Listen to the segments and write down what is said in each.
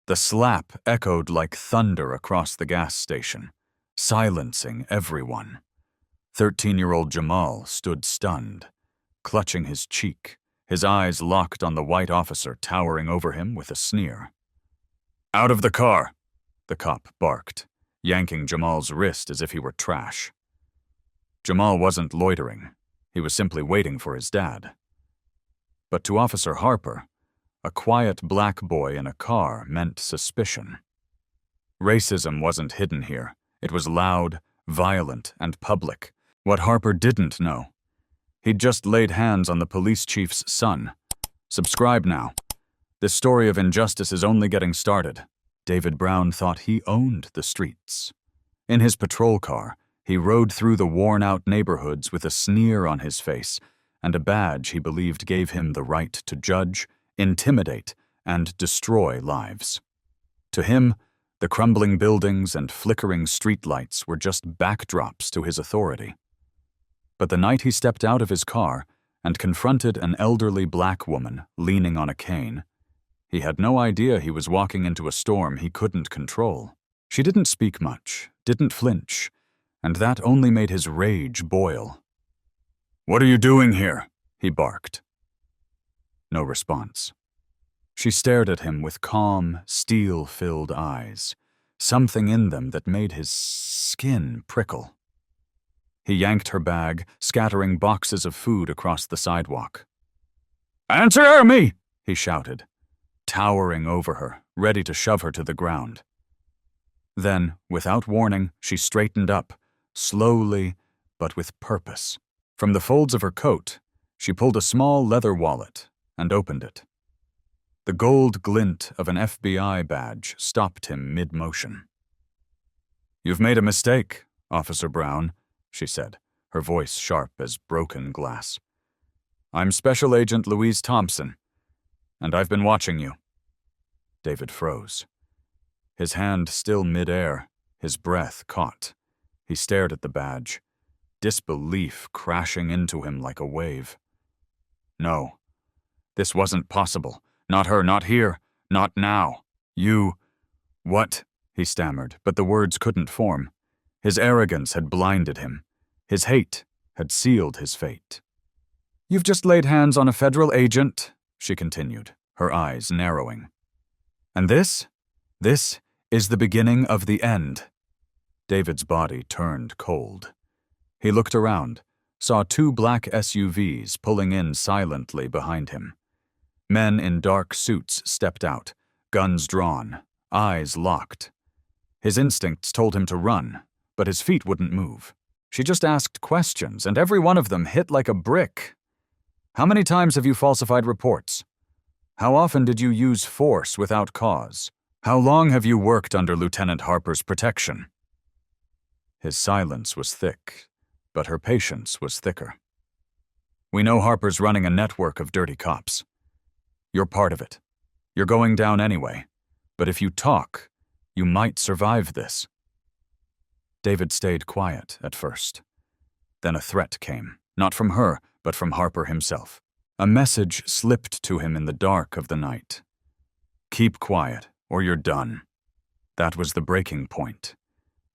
The slap echoed like thunder across the gas station, silencing everyone. 13-year-old Jamal stood stunned, clutching his cheek, his eyes locked on the white officer towering over him with a sneer. "Out of the car!" the cop barked, yanking Jamal's wrist as if he were trash. Jamal wasn't loitering. He was simply waiting for his dad. But to Officer Harper, a quiet black boy in a car meant suspicion. Racism wasn't hidden here. It was loud, violent, and public. What Harper didn't know. He'd just laid hands on the police chief's son. Subscribe now. This story of injustice is only getting started. David Brown thought he owned the streets. In his patrol car, he rode through the worn-out neighborhoods with a sneer on his face and a badge he believed gave him the right to judge, intimidate, and destroy lives. To him, the crumbling buildings and flickering streetlights were just backdrops to his authority. But the night he stepped out of his car and confronted an elderly black woman leaning on a cane, he had no idea he was walking into a storm he couldn't control. She didn't speak much, didn't flinch, and that only made his rage boil. "What are you doing here?" he barked. No response. She stared at him with calm, steel-filled eyes, something in them that made his skin prickle. He yanked her bag, scattering boxes of food across the sidewalk. "Answer me!" he shouted, towering over her, ready to shove her to the ground. Then, without warning, she straightened up, slowly but with purpose. From the folds of her coat, she pulled a small leather wallet and opened it. The gold glint of an FBI badge stopped him mid-motion. "You've made a mistake, Officer Brown," she said, her voice sharp as broken glass. "I'm Special Agent Louise Thompson, and I've been watching you." David froze. His hand still mid-air, his breath caught. He stared at the badge, disbelief crashing into him like a wave. No, this wasn't possible. Not her, not here, not now. "You... what?" he stammered, but the words couldn't form. His arrogance had blinded him. His hate had sealed his fate. "You've just laid hands on a federal agent," she continued, her eyes narrowing. "And this is the beginning of the end." David's body turned cold. He looked around, saw 2 black SUVs pulling in silently behind him. Men in dark suits stepped out, guns drawn, eyes locked. His instincts told him to run, but his feet wouldn't move. She just asked questions, and every one of them hit like a brick. "How many times have you falsified reports? How often did you use force without cause? How long have you worked under Lieutenant Harper's protection?" His silence was thick, but her patience was thicker. "We know Harper's running a network of dirty cops. You're part of it. You're going down anyway. But if you talk, you might survive this." David stayed quiet at first. Then a threat came, not from her, but from Harper himself. A message slipped to him in the dark of the night. "Keep quiet, or you're done." That was the breaking point.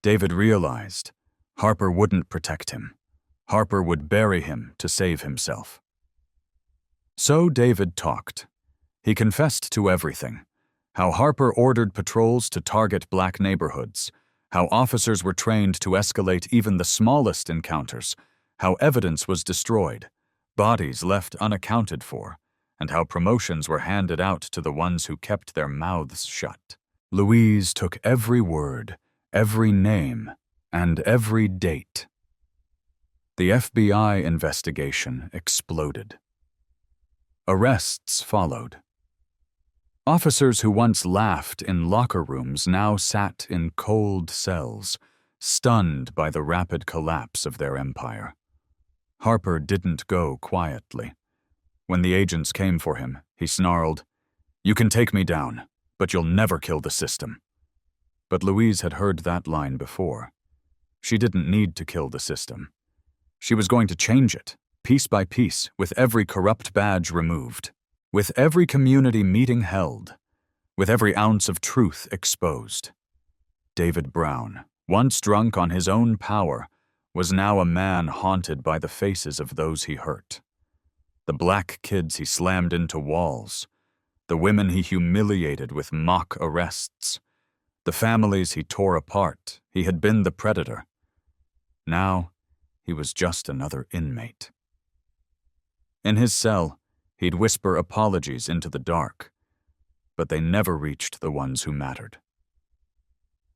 David realized Harper wouldn't protect him. Harper would bury him to save himself. So David talked. He confessed to everything. How Harper ordered patrols to target black neighborhoods. How officers were trained to escalate even the smallest encounters. How evidence was destroyed, bodies left unaccounted for, and how promotions were handed out to the ones who kept their mouths shut. Louise took every word, every name, and every date. The FBI investigation exploded. Arrests followed. Officers who once laughed in locker rooms now sat in cold cells, stunned by the rapid collapse of their empire. Harper didn't go quietly. When the agents came for him, he snarled, "You can take me down, but you'll never kill the system." But Louise had heard that line before. She didn't need to kill the system. She was going to change it, piece by piece, with every corrupt badge removed. With every community meeting held, with every ounce of truth exposed. David Brown, once drunk on his own power, was now a man haunted by the faces of those he hurt. The black kids he slammed into walls, the women he humiliated with mock arrests, the families he tore apart. He had been the predator. Now, he was just another inmate. In his cell, he'd whisper apologies into the dark, but they never reached the ones who mattered.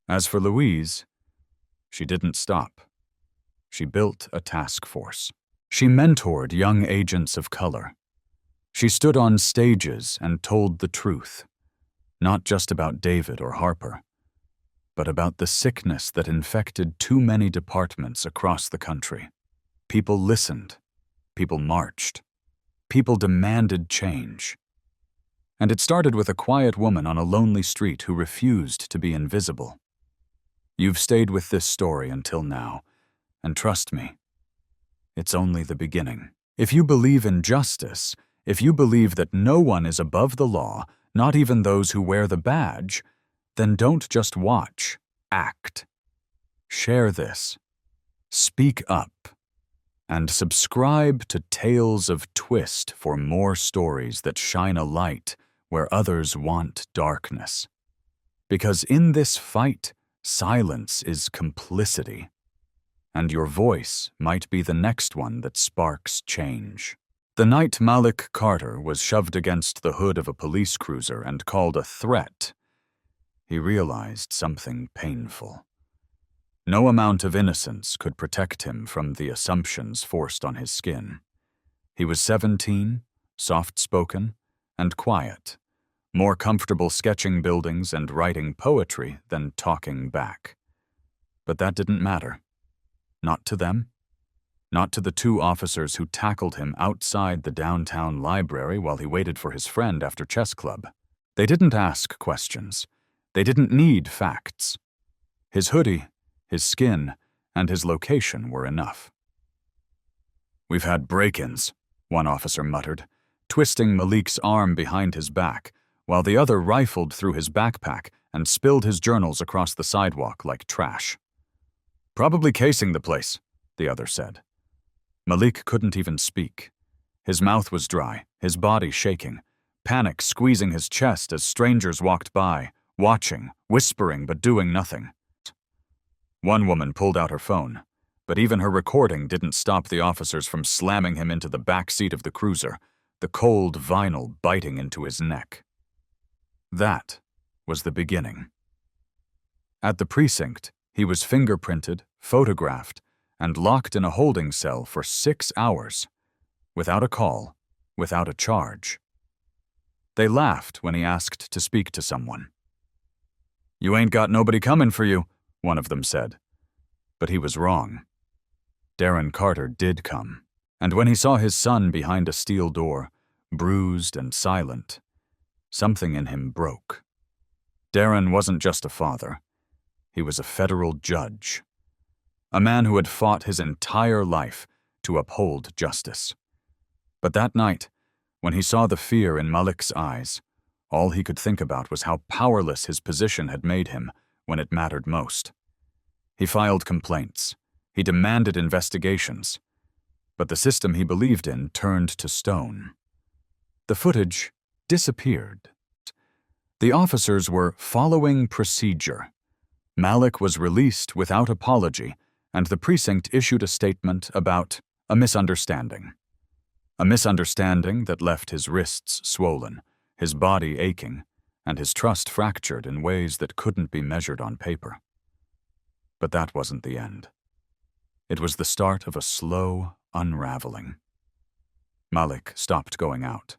As for Louise, she didn't stop. She built a task force. She mentored young agents of color. She stood on stages and told the truth, not just about David or Harper, but about the sickness that infected too many departments across the country. People listened. People marched. People demanded change. And it started with a quiet woman on a lonely street who refused to be invisible. You've stayed with this story until now, and trust me, it's only the beginning. If you believe in justice, if you believe that no one is above the law, not even those who wear the badge, then don't just watch, act. Share this. Speak up. And subscribe to Tales of Twist for more stories that shine a light where others want darkness. Because in this fight, silence is complicity. And your voice might be the next one that sparks change. The night Malik Carter was shoved against the hood of a police cruiser and called a threat, he realized something painful. No amount of innocence could protect him from the assumptions forced on his skin. He was 17, soft-spoken, and quiet, more comfortable sketching buildings and writing poetry than talking back. But that didn't matter. Not to them. Not to the two officers who tackled him outside the downtown library while he waited for his friend after chess club. They didn't ask questions. They didn't need facts. His hoodie, his skin, and his location were enough. "We've had break-ins," one officer muttered, twisting Malik's arm behind his back, while the other rifled through his backpack and spilled his journals across the sidewalk like trash. "Probably casing the place," the other said. Malik couldn't even speak. His mouth was dry, his body shaking, panic squeezing his chest as strangers walked by, watching, whispering but doing nothing. One woman pulled out her phone, but even her recording didn't stop the officers from slamming him into the back seat of the cruiser, the cold vinyl biting into his neck. That was the beginning. At the precinct, he was fingerprinted, photographed, and locked in a holding cell for 6 hours, without a call, without a charge. They laughed when he asked to speak to someone. "You ain't got nobody coming for you," one of them said. But he was wrong. Darren Carter did come, and when he saw his son behind a steel door, bruised and silent, something in him broke. Darren wasn't just a father. He was a federal judge. A man who had fought his entire life to uphold justice. But that night, when he saw the fear in Malik's eyes, all he could think about was how powerless his position had made him when it mattered most. He filed complaints. He demanded investigations. But the system he believed in turned to stone. The footage disappeared. The officers were following procedure. Malik was released without apology, and the precinct issued a statement about a misunderstanding. A misunderstanding that left his wrists swollen, his body aching, and his trust fractured in ways that couldn't be measured on paper. But that wasn't the end. It was the start of a slow unraveling. Malik stopped going out.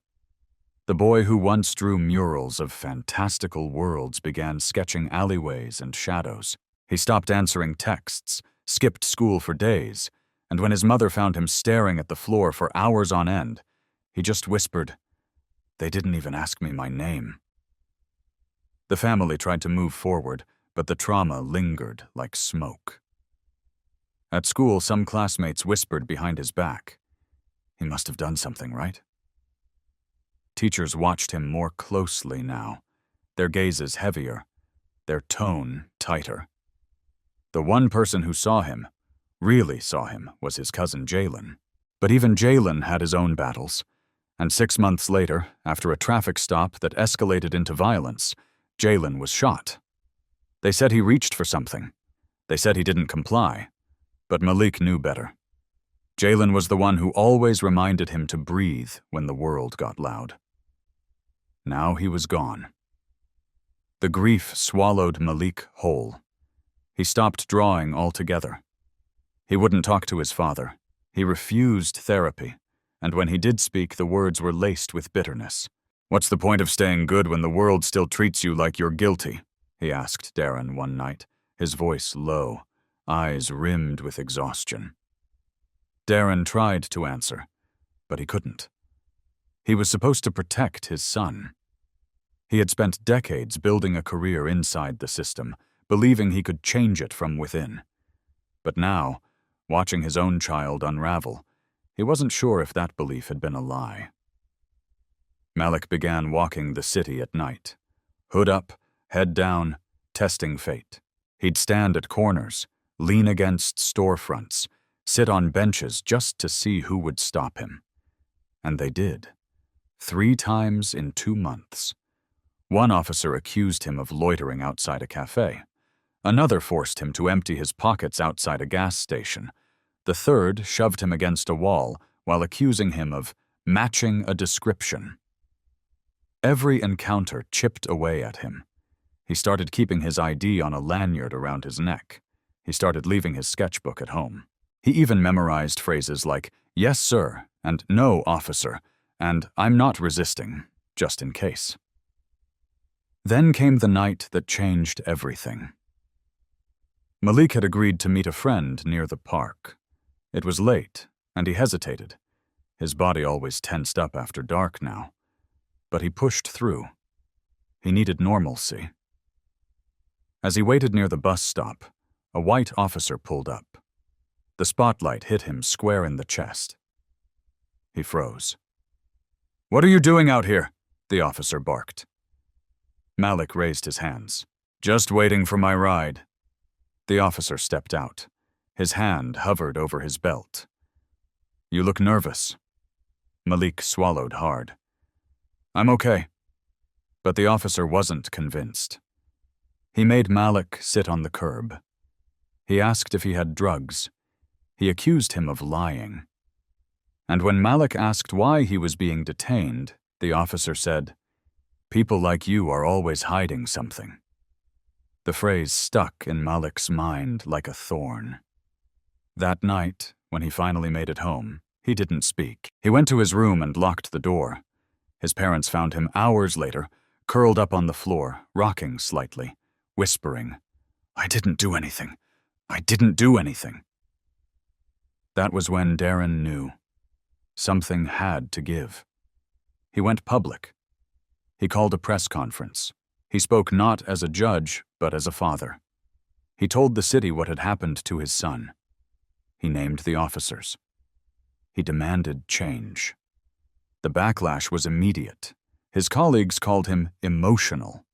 The boy who once drew murals of fantastical worlds began sketching alleyways and shadows. He stopped answering texts, skipped school for days, and when his mother found him staring at the floor for hours on end, he just whispered, "They didn't even ask me my name." The family tried to move forward, but the trauma lingered like smoke. At school, some classmates whispered behind his back, "He must have done something, right?" Teachers watched him more closely now. their gazes heavier, their tone tighter. The one person who saw him, really saw him, was his cousin Jalen. But even Jalen had his own battles, and 6 months later, after a traffic stop that escalated into violence, Jalen was shot. They said he reached for something. They said he didn't comply, but Malik knew better. Jalen was the one who always reminded him to breathe when the world got loud. Now he was gone. The grief swallowed Malik whole. He stopped drawing altogether. He wouldn't talk to his father. He refused therapy, and when he did speak, the words were laced with bitterness. "What's the point of staying good when the world still treats you like you're guilty?" he asked Darren one night, his voice low, eyes rimmed with exhaustion. Darren tried to answer, but he couldn't. He was supposed to protect his son. He had spent decades building a career inside the system, believing he could change it from within. But now, watching his own child unravel, he wasn't sure if that belief had been a lie. Malik began walking the city at night, hood up, head down, testing fate. He'd stand at corners, lean against storefronts, sit on benches just to see who would stop him. And they did. 3 times in 2 months. One officer accused him of loitering outside a cafe. Another forced him to empty his pockets outside a gas station. The third shoved him against a wall while accusing him of matching a description. Every encounter chipped away at him. He started keeping his ID on a lanyard around his neck. He started leaving his sketchbook at home. He even memorized phrases like, "Yes, sir," and "No, officer," and "I'm not resisting," just in case. Then came the night that changed everything. Malik had agreed to meet a friend near the park. It was late, and he hesitated. His body always tensed up after dark now. But he pushed through. He needed normalcy. As he waited near the bus stop, a white officer pulled up. The spotlight hit him square in the chest. He froze. "What are you doing out here?" the officer barked. Malik raised his hands. "Just waiting for my ride." The officer stepped out. His hand hovered over his belt. "You look nervous." Malik swallowed hard. "I'm okay." But the officer wasn't convinced. He made Malik sit on the curb. He asked if he had drugs. He accused him of lying. And when Malik asked why he was being detained, the officer said, "People like you are always hiding something." The phrase stuck in Malik's mind like a thorn. That night, when he finally made it home, he didn't speak. He went to his room and locked the door. His parents found him hours later, curled up on the floor, rocking slightly, whispering, "I didn't do anything. I didn't do anything." That was when Darren knew. Something had to give. He went public. He called a press conference. He spoke not as a judge, but as a father. He told the city what had happened to his son. He named the officers. He demanded change. The backlash was immediate. His colleagues called him emotional.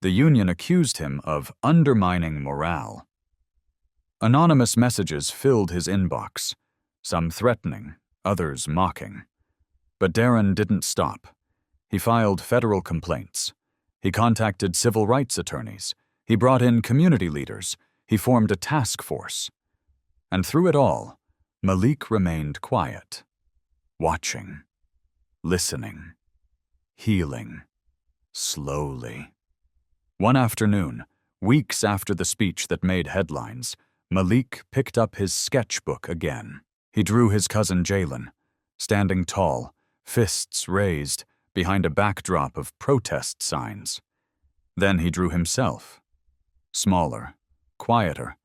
The union accused him of undermining morale. Anonymous messages filled his inbox, some threatening, others mocking. But Darren didn't stop. He filed federal complaints. He contacted civil rights attorneys. He brought in community leaders. He formed a task force. And through it all, Malik remained quiet, watching, listening, healing, slowly. One afternoon, weeks after the speech that made headlines, Malik picked up his sketchbook again. He drew his cousin Jalen, standing tall, fists raised, behind a backdrop of protest signs. Then he drew himself, smaller, quieter,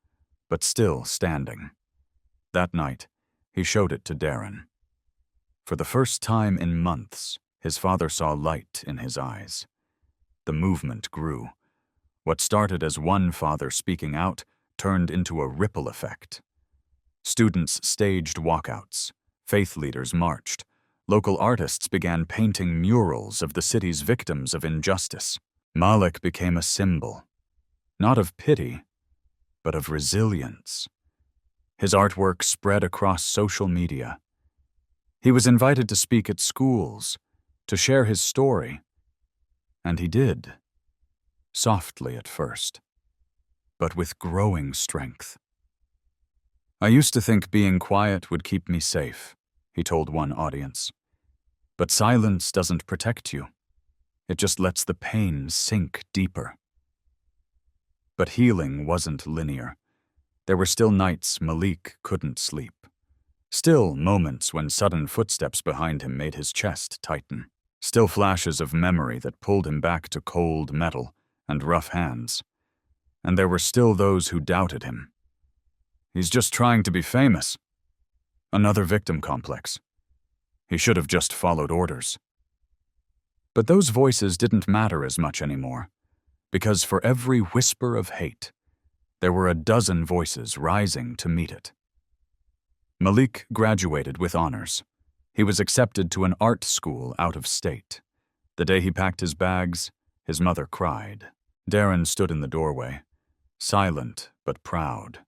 but still standing. That night, he showed it to Darren. For the first time in months, his father saw light in his eyes. The movement grew. What started as one father speaking out turned into a ripple effect. Students staged walkouts. Faith leaders marched. Local artists began painting murals of the city's victims of injustice. Malik became a symbol, not of pity, but of resilience. His artwork spread across social media. He was invited to speak at schools, to share his story, and he did, softly at first, but with growing strength. "I used to think being quiet would keep me safe," he told one audience. "But silence doesn't protect you. It just lets the pain sink deeper." But healing wasn't linear. There were still nights Malik couldn't sleep. Still moments when sudden footsteps behind him made his chest tighten. Still flashes of memory that pulled him back to cold metal and rough hands. And there were still those who doubted him. "He's just trying to be famous." Another victim complex. "He should have just followed orders." But those voices didn't matter as much anymore, because for every whisper of hate, there were a dozen voices rising to meet it. Malik graduated with honors. He was accepted to an art school out of state. The day he packed his bags, his mother cried. Darren stood in the doorway, silent but proud.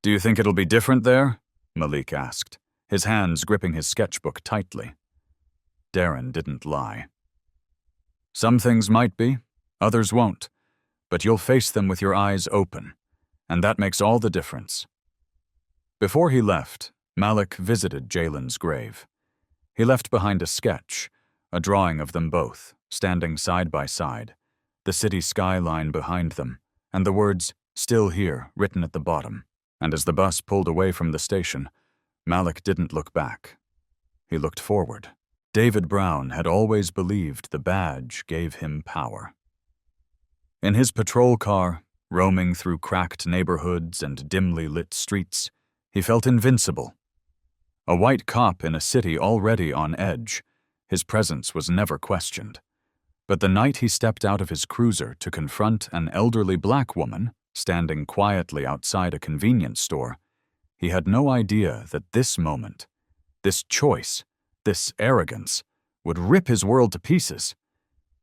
"Do you think it'll be different there?" Malik asked, his hands gripping his sketchbook tightly. Darren didn't lie. "Some things might be, others won't, but you'll face them with your eyes open, and that makes all the difference." Before he left, Malik visited Jalen's grave. He left behind a sketch, a drawing of them both, standing side by side, the city skyline behind them, and the words, "Still here," written at the bottom. And as the bus pulled away from the station, Malik didn't look back. He looked forward. David Brown had always believed the badge gave him power. In his patrol car, roaming through cracked neighborhoods and dimly lit streets, he felt invincible. A white cop in a city already on edge, his presence was never questioned. But the night he stepped out of his cruiser to confront an elderly black woman standing quietly outside a convenience store, he had no idea that this moment, this choice, this arrogance, would rip his world to pieces.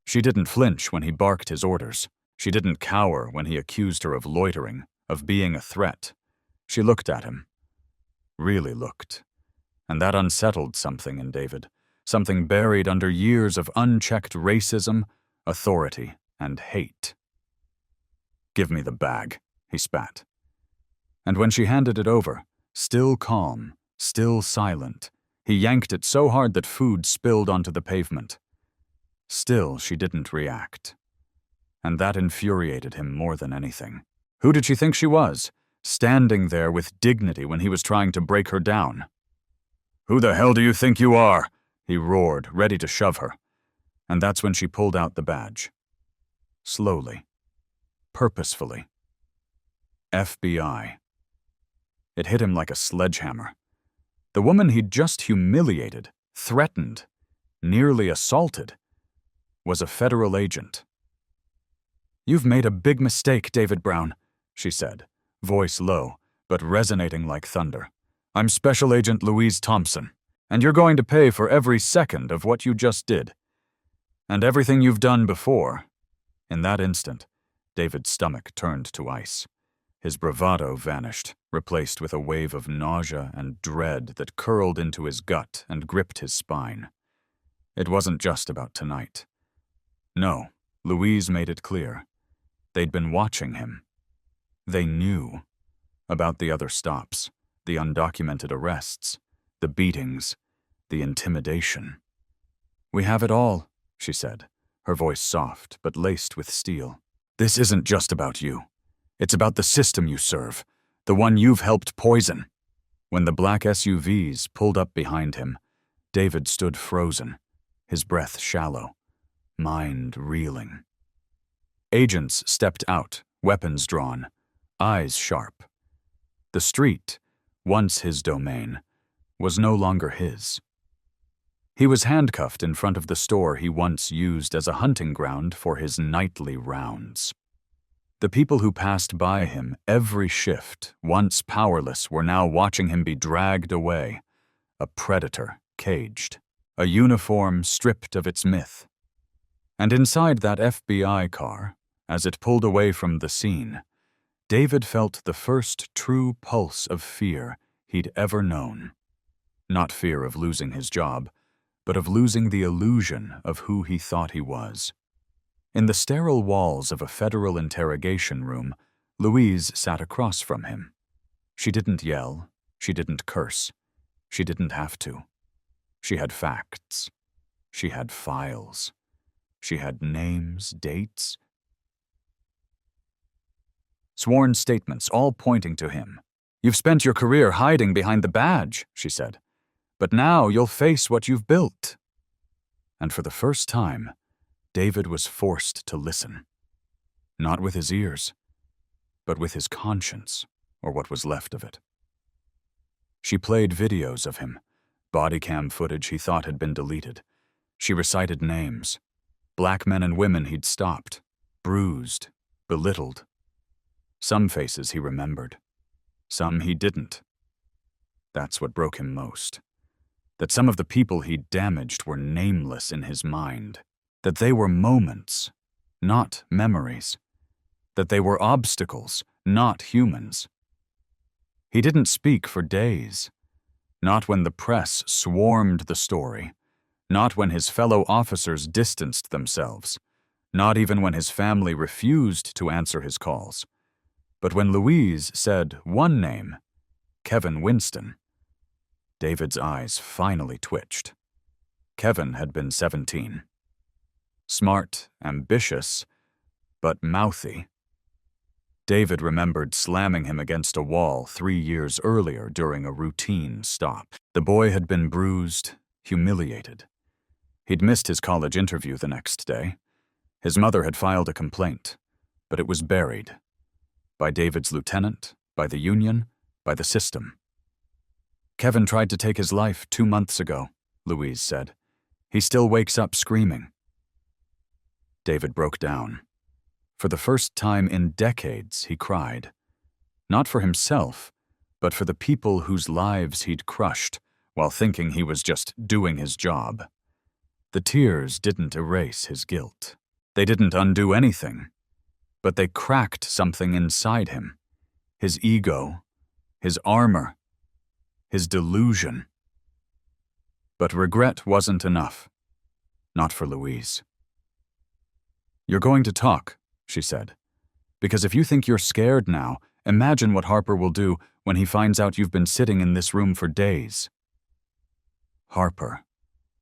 She didn't flinch when he barked his orders. She didn't cower when he accused her of loitering, of being a threat. She looked at him. Really looked. And that unsettled something in David, something buried under years of unchecked racism, authority, and hate. "Give me the bag," he spat. And when she handed it over, still calm, still silent, he yanked it so hard that food spilled onto the pavement. Still, she didn't react. And that infuriated him more than anything. Who did she think she was, standing there with dignity when he was trying to break her down? "Who the hell do you think you are?" he roared, ready to shove her. And that's when she pulled out the badge. Slowly. Purposefully. FBI. It hit him like a sledgehammer. The woman he'd just humiliated, threatened, nearly assaulted, was a federal agent. "You've made a big mistake, David Brown," she said, voice low, but resonating like thunder. "I'm Special Agent Louise Thompson, and you're going to pay for every second of what you just did. And everything you've done before." In that instant, David's stomach turned to ice. His bravado vanished, replaced with a wave of nausea and dread that curled into his gut and gripped his spine. It wasn't just about tonight. No, Louise made it clear. They'd been watching him. They knew about the other stops, the undocumented arrests, the beatings, the intimidation. "We have it all," she said, her voice soft but laced with steel. "This isn't just about you. It's about the system you serve, the one you've helped poison." When the black SUVs pulled up behind him, David stood frozen, his breath shallow, mind reeling. Agents stepped out, weapons drawn, eyes sharp. The street, once his domain, was no longer his. He was handcuffed in front of the store he once used as a hunting ground for his nightly rounds. The people who passed by him every shift, once powerless, were now watching him be dragged away, a predator caged, a uniform stripped of its myth. And inside that FBI car, as it pulled away from the scene, David felt the first true pulse of fear he'd ever known. Not fear of losing his job, but of losing the illusion of who he thought he was. In the sterile walls of a federal interrogation room, Louise sat across from him. She didn't yell, she didn't curse, she didn't have to. She had facts. She had files. She had names, dates, sworn statements, all pointing to him. "You've spent your career hiding behind the badge," she said. "But now you'll face what you've built." And for the first time, David was forced to listen. Not with his ears, but with his conscience, or what was left of it. She played videos of him, body cam footage he thought had been deleted. She recited names, black men and women he'd stopped, bruised, belittled. Some faces he remembered, some he didn't. That's what broke him most. That some of the people he'd damaged were nameless in his mind. That they were moments, not memories. That they were obstacles, not humans. He didn't speak for days. Not when the press swarmed the story. Not when his fellow officers distanced themselves. Not even when his family refused to answer his calls. But when Louise said one name, Kevin Winston, David's eyes finally twitched. Kevin had been 17. Smart, ambitious, but mouthy. David remembered slamming him against a wall 3 years earlier during a routine stop. The boy had been bruised, humiliated. He'd missed his college interview the next day. His mother had filed a complaint, but it was buried. By David's lieutenant, by the union, by the system. "Kevin tried to take his life 2 months ago," Louise said. "He still wakes up screaming." David broke down. For the first time in decades, he cried. Not for himself, but for the people whose lives he'd crushed while thinking he was just doing his job. The tears didn't erase his guilt. They didn't undo anything, but they cracked something inside him. His ego, his armor, his delusion. But regret wasn't enough. Not for Louise. "You're going to talk," she said. "Because if you think you're scared now, imagine what Harper will do when he finds out you've been sitting in this room for days." Harper.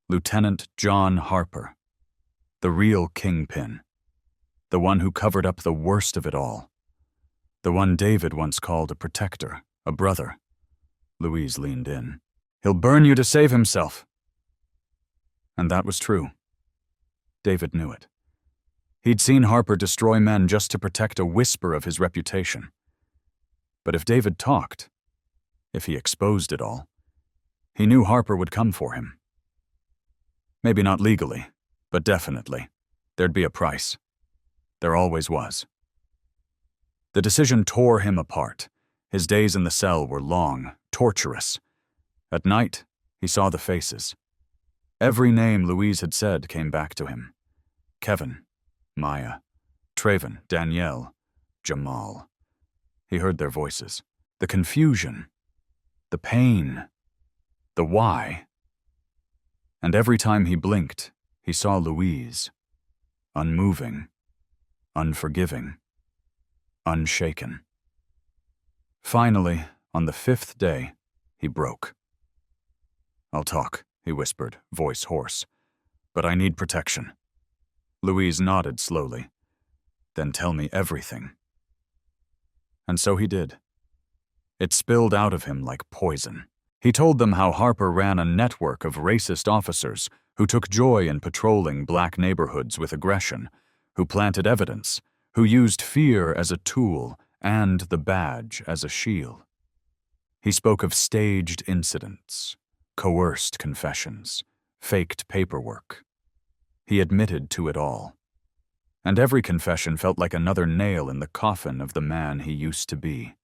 Lieutenant John Harper. The real kingpin. The one who covered up the worst of it all. The one David once called a protector, a brother. Louise leaned in. "He'll burn you to save himself." And that was true. David knew it. He'd seen Harper destroy men just to protect a whisper of his reputation. But if David talked, if he exposed it all, he knew Harper would come for him. Maybe not legally, but definitely. There'd be a price. There always was. The decision tore him apart. His days in the cell were long, torturous. At night, he saw the faces. Every name Louise had said came back to him. Kevin, Maya, Traven, Danielle, Jamal. He heard their voices. The confusion. The pain. The why. And every time he blinked, he saw Louise. Unmoving. Unforgiving. Unshaken. Finally, on the 5th day, he broke. "I'll talk," he whispered, voice hoarse. "But I need protection." Louise nodded slowly. "Then tell me everything." And so he did. It spilled out of him like poison. He told them how Harper ran a network of racist officers who took joy in patrolling black neighborhoods with aggression, who planted evidence, who used fear as a tool and the badge as a shield. He spoke of staged incidents, coerced confessions, faked paperwork. He admitted to it all. And every confession felt like another nail in the coffin of the man he used to be.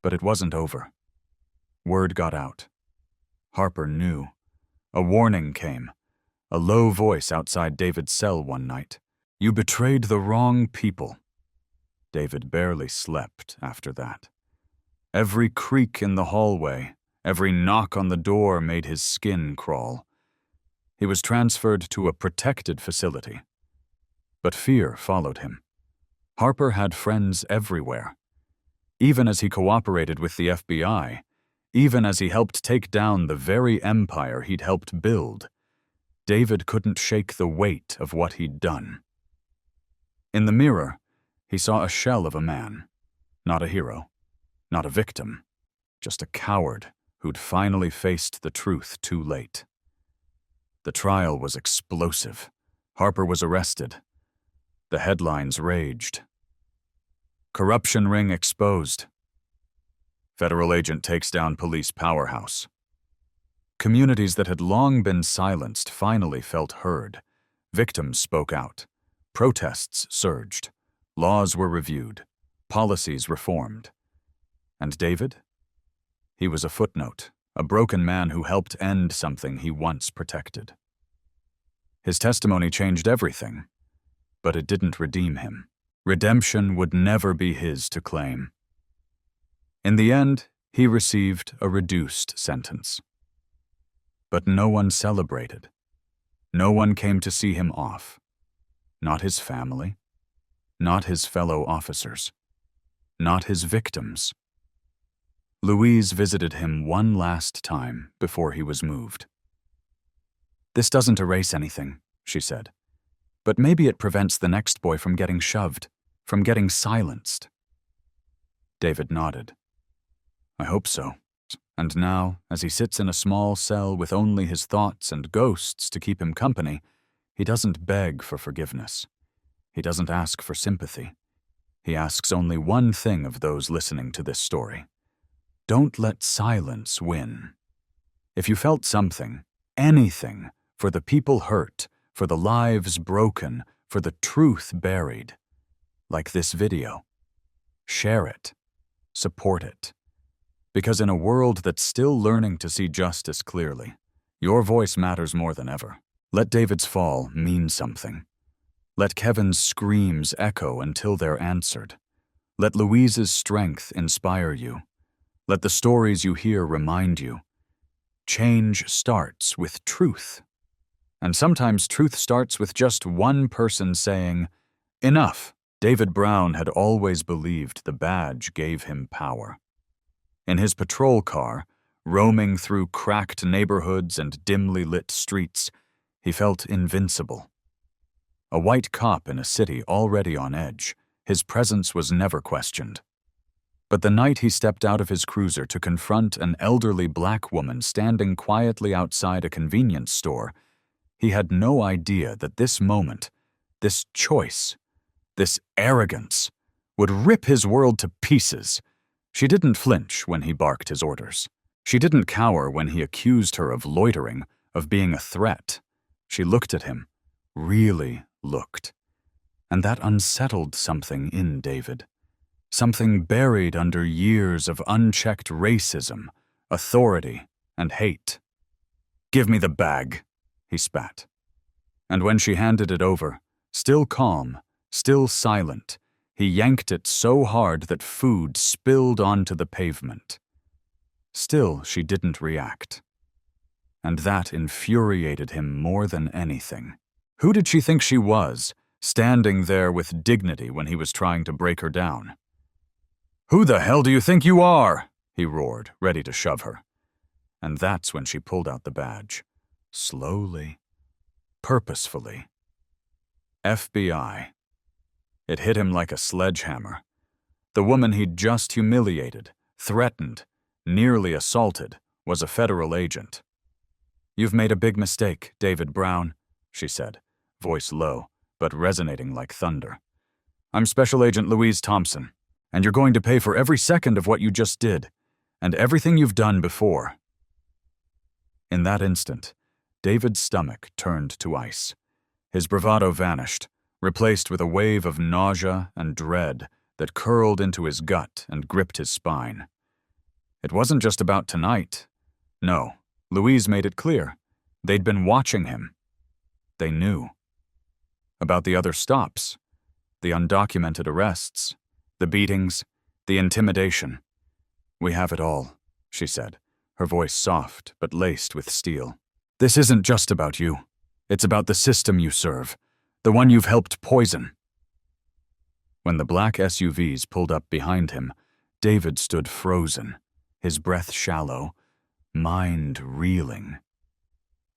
But it wasn't over. Word got out. Harper knew. A warning came. A low voice outside David's cell one night. "You betrayed the wrong people." David barely slept after that. Every creak in the hallway, every knock on the door made his skin crawl. He was transferred to a protected facility. But fear followed him. Harper had friends everywhere. Even as he cooperated with the FBI, even as he helped take down the very empire he'd helped build, David couldn't shake the weight of what he'd done. In the mirror, he saw a shell of a man. Not a hero, not a victim, just a coward who'd finally faced the truth too late. The trial was explosive. Harper was arrested. The headlines raged. "Corruption ring exposed. Federal agent takes down police powerhouse." Communities that had long been silenced finally felt heard. Victims spoke out. Protests surged. Laws were reviewed. Policies reformed. And David? He was a footnote, a broken man who helped end something he once protected. His testimony changed everything, but it didn't redeem him. Redemption would never be his to claim. In the end, he received a reduced sentence. But no one celebrated. No one came to see him off. Not his family. Not his fellow officers. Not his victims. Louise visited him one last time before he was moved. "This doesn't erase anything," she said. "But maybe it prevents the next boy from getting shoved, from getting silenced." David nodded. "I hope so." And now, as he sits in a small cell with only his thoughts and ghosts to keep him company, he doesn't beg for forgiveness. He doesn't ask for sympathy. He asks only one thing of those listening to this story. Don't let silence win. If you felt something, anything, for the people hurt, for the lives broken, for the truth buried, like this video, share it, support it. Because in a world that's still learning to see justice clearly, your voice matters more than ever. Let David's fall mean something. Let Kevin's screams echo until they're answered. Let Louise's strength inspire you. Let the stories you hear remind you. Change starts with truth. And sometimes truth starts with just one person saying, "Enough." David Brown had always believed the badge gave him power. In his patrol car, roaming through cracked neighborhoods and dimly lit streets, he felt invincible. A white cop in a city already on edge, his presence was never questioned. But the night he stepped out of his cruiser to confront an elderly black woman standing quietly outside a convenience store, he had no idea that this moment, this choice, this arrogance, would rip his world to pieces. She didn't flinch when he barked his orders. She didn't cower when he accused her of loitering, of being a threat. She looked at him, really looked. And that unsettled something in David. Something buried under years of unchecked racism, authority, and hate. "Give me the bag," he spat. And when she handed it over, still calm, still silent, he yanked it so hard that food spilled onto the pavement. Still, she didn't react. And that infuriated him more than anything. Who did she think she was, standing there with dignity when he was trying to break her down? "Who the hell do you think you are?" he roared, ready to shove her. And that's when she pulled out the badge. Slowly, purposefully. FBI. It hit him like a sledgehammer. The woman he'd just humiliated, threatened, nearly assaulted, was a federal agent. "You've made a big mistake, David Brown," she said, voice low, but resonating like thunder. "I'm Special Agent Louise Thompson, and you're going to pay for every second of what you just did, and everything you've done before." In that instant, David's stomach turned to ice. His bravado vanished, replaced with a wave of nausea and dread that curled into his gut and gripped his spine. It wasn't just about tonight. No, Louise made it clear. They'd been watching him. they knew. About the other stops, the undocumented arrests, the beatings, the intimidation. "We have it all," she said, her voice soft but laced with steel. "This isn't just about you. It's about the system you serve, the one you've helped poison." When the black SUVs pulled up behind him, David stood frozen, his breath shallow, mind reeling.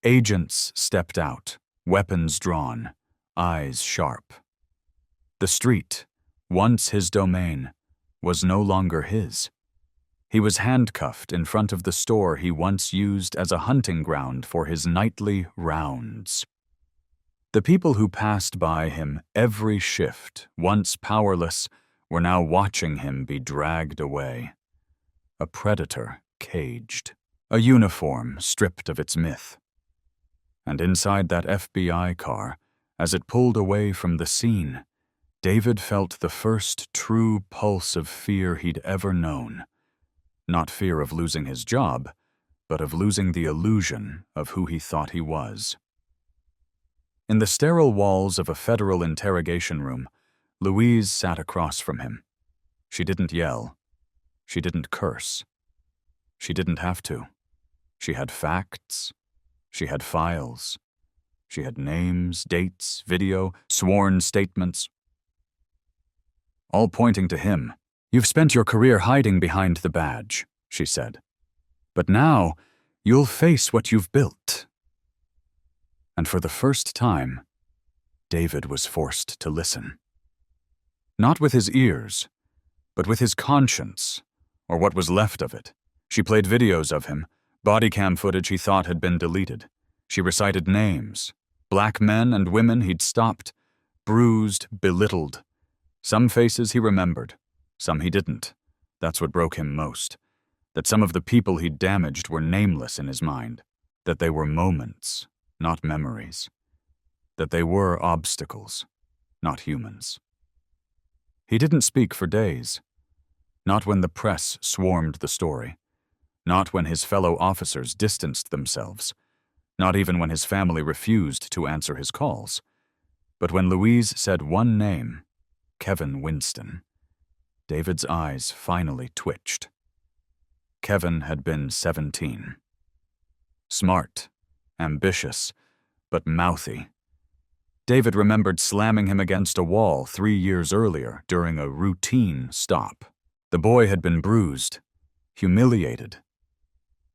Agents stepped out, weapons drawn, eyes sharp. The street, once his domain, was no longer his. He was handcuffed in front of the store he once used as a hunting ground for his nightly rounds. The people who passed by him every shift, once powerless, were now watching him be dragged away. A predator caged, a uniform stripped of its myth. And inside that FBI car, as it pulled away from the scene, David felt the first true pulse of fear he'd ever known. Not fear of losing his job, but of losing the illusion of who he thought he was. In the sterile walls of a federal interrogation room, Louise sat across from him. She didn't yell. She didn't curse. She didn't have to. She had facts. She had files. She had names, dates, video, sworn statements, all pointing to him. "You've spent your career hiding behind the badge," she said. "But now, you'll face what you've built." And for the first time, David was forced to listen. Not with his ears, but with his conscience, or what was left of it. She played videos of him, body cam footage he thought had been deleted. She recited names, black men and women he'd stopped, bruised, belittled. Some faces he remembered, some he didn't. That's what broke him most. That some of the people he'd damaged were nameless in his mind. That they were moments, not memories. That they were obstacles, not humans. He didn't speak for days. Not when the press swarmed the story. Not when his fellow officers distanced themselves. Not even when his family refused to answer his calls. But when Louise said one name, Kevin Winston, David's eyes finally twitched. Kevin had been 17. Smart, ambitious, but mouthy. David remembered slamming him against a wall 3 years earlier during a routine stop. The boy had been bruised, humiliated.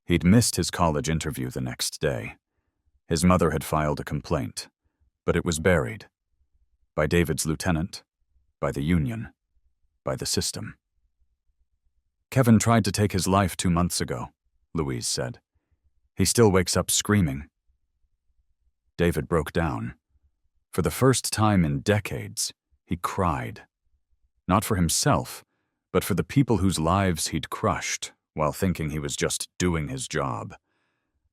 He'd missed his college interview the next day. His mother had filed a complaint, but it was buried. By David's lieutenant, by the union, by the system. "Kevin tried to take his life 2 months ago," Louise said. "He still wakes up screaming." David broke down. For the first time in decades, he cried. Not for himself, but for the people whose lives he'd crushed while thinking he was just doing his job.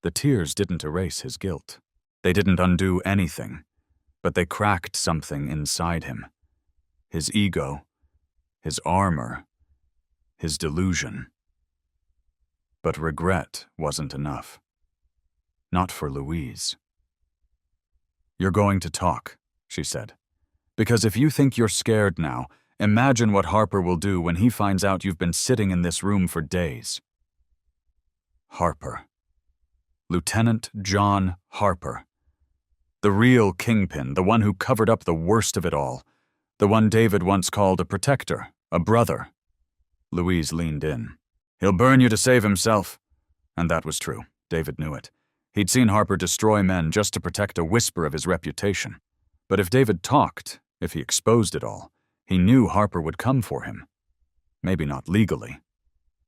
The tears didn't erase his guilt. They didn't undo anything, but they cracked something inside him. His ego, his armor, his delusion. But regret wasn't enough. Not for Louise. "You're going to talk," she said. "Because if you think you're scared now, imagine what Harper will do when he finds out you've been sitting in this room for days." Harper. Lieutenant John Harper. The real kingpin, the one who covered up the worst of it all. The one David once called a protector, a brother. Louise leaned in. "He'll burn you to save himself." And that was true. David knew it. He'd seen Harper destroy men just to protect a whisper of his reputation. But if David talked, if he exposed it all, he knew Harper would come for him. Maybe not legally,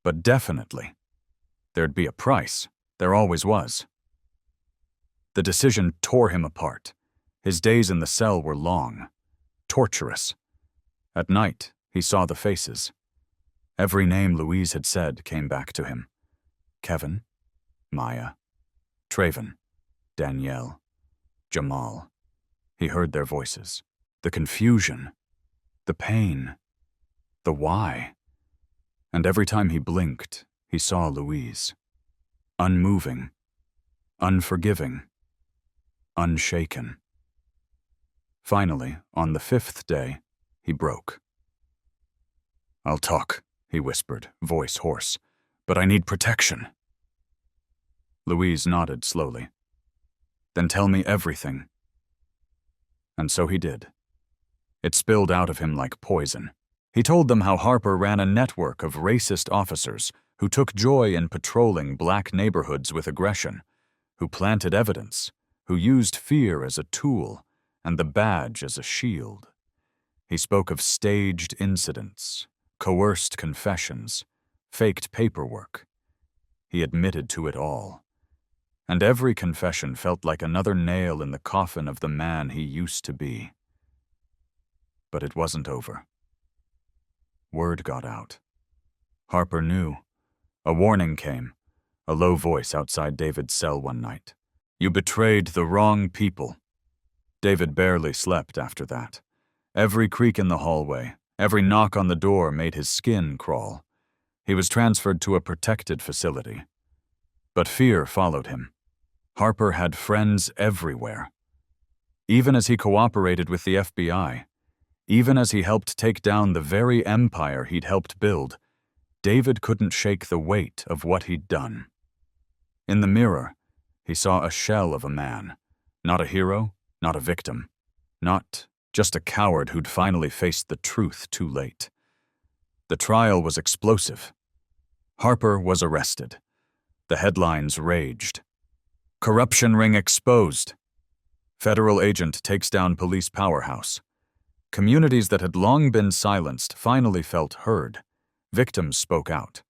but definitely. There'd be a price. There always was. The decision tore him apart. His days in the cell were long, torturous. At night, he saw the faces. Every name Louise had said came back to him. Kevin, Maya, Traven, Danielle, Jamal. He heard their voices. The confusion, the pain, the why. And every time he blinked, he saw Louise. Unmoving, unforgiving, unshaken. Finally, on the 5th day, he broke. "I'll talk," he whispered, voice hoarse, "but I need protection." Louise nodded slowly. "Then tell me everything." And so he did. It spilled out of him like poison. He told them how Harper ran a network of racist officers who took joy in patrolling black neighborhoods with aggression, who planted evidence, who used fear as a tool and the badge as a shield. He spoke of staged incidents, coerced confessions, faked paperwork. He admitted to it all. And every confession felt like another nail in the coffin of the man he used to be. But it wasn't over. Word got out. Harper knew. A warning came, a low voice outside David's cell one night. "You betrayed the wrong people." David barely slept after that. Every creak in the hallway, every knock on the door made his skin crawl. He was transferred to a protected facility. But fear followed him. Harper had friends everywhere. Even as he cooperated with the FBI, even as he helped take down the very empire he'd helped build, David couldn't shake the weight of what he'd done. In the mirror, he saw a shell of a man, not a hero, not a victim, not just a coward who'd finally faced the truth too late. The trial was explosive. Harper was arrested. The headlines raged. "Corruption ring exposed." "Federal agent takes down police powerhouse." Communities that had long been silenced finally felt heard. Victims spoke out.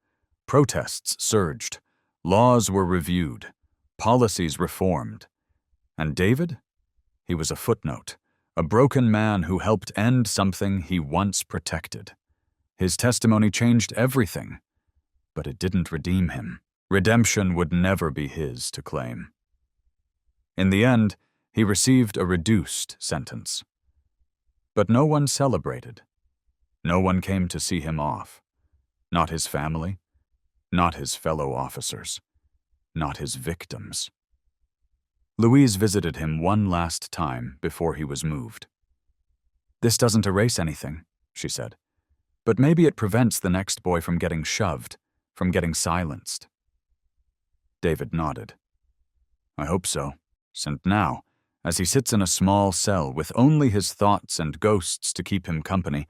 Protests surged. Laws were reviewed. Policies reformed. And David? He was a footnote, a broken man who helped end something he once protected. His testimony changed everything, but it didn't redeem him. Redemption would never be his to claim. In the end, he received a reduced sentence. But no one celebrated. No one came to see him off. Not his family, not his fellow officers, not his victims. Louise visited him one last time before he was moved. "This doesn't erase anything," she said, "but maybe it prevents the next boy from getting shoved, from getting silenced." David nodded. "I hope so. And now, as he sits in a small cell with only his thoughts and ghosts to keep him company,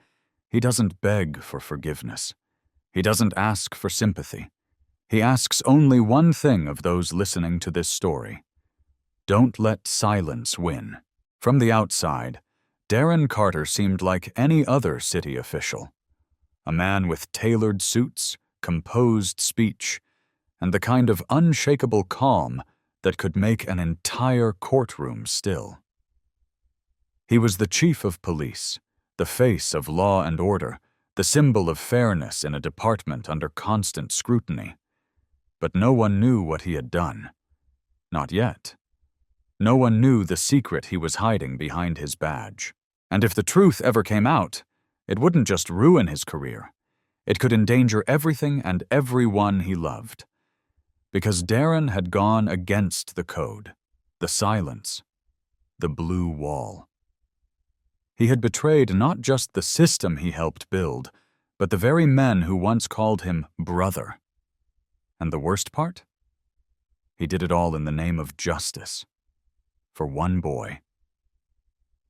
he doesn't beg for forgiveness. He doesn't ask for sympathy. He asks only one thing of those listening to this story. Don't let silence win." From the outside, Darren Carter seemed like any other city official. A man with tailored suits, composed speech, and the kind of unshakable calm that could make an entire courtroom still. He was the chief of police, the face of law and order, the symbol of fairness in a department under constant scrutiny. But no one knew what he had done. Not yet. No one knew the secret he was hiding behind his badge. And if the truth ever came out, it wouldn't just ruin his career. It could endanger everything and everyone he loved. Because Darren had gone against the code, the silence, the blue wall. He had betrayed not just the system he helped build, but the very men who once called him brother. And the worst part? He did it all in the name of justice. For one boy.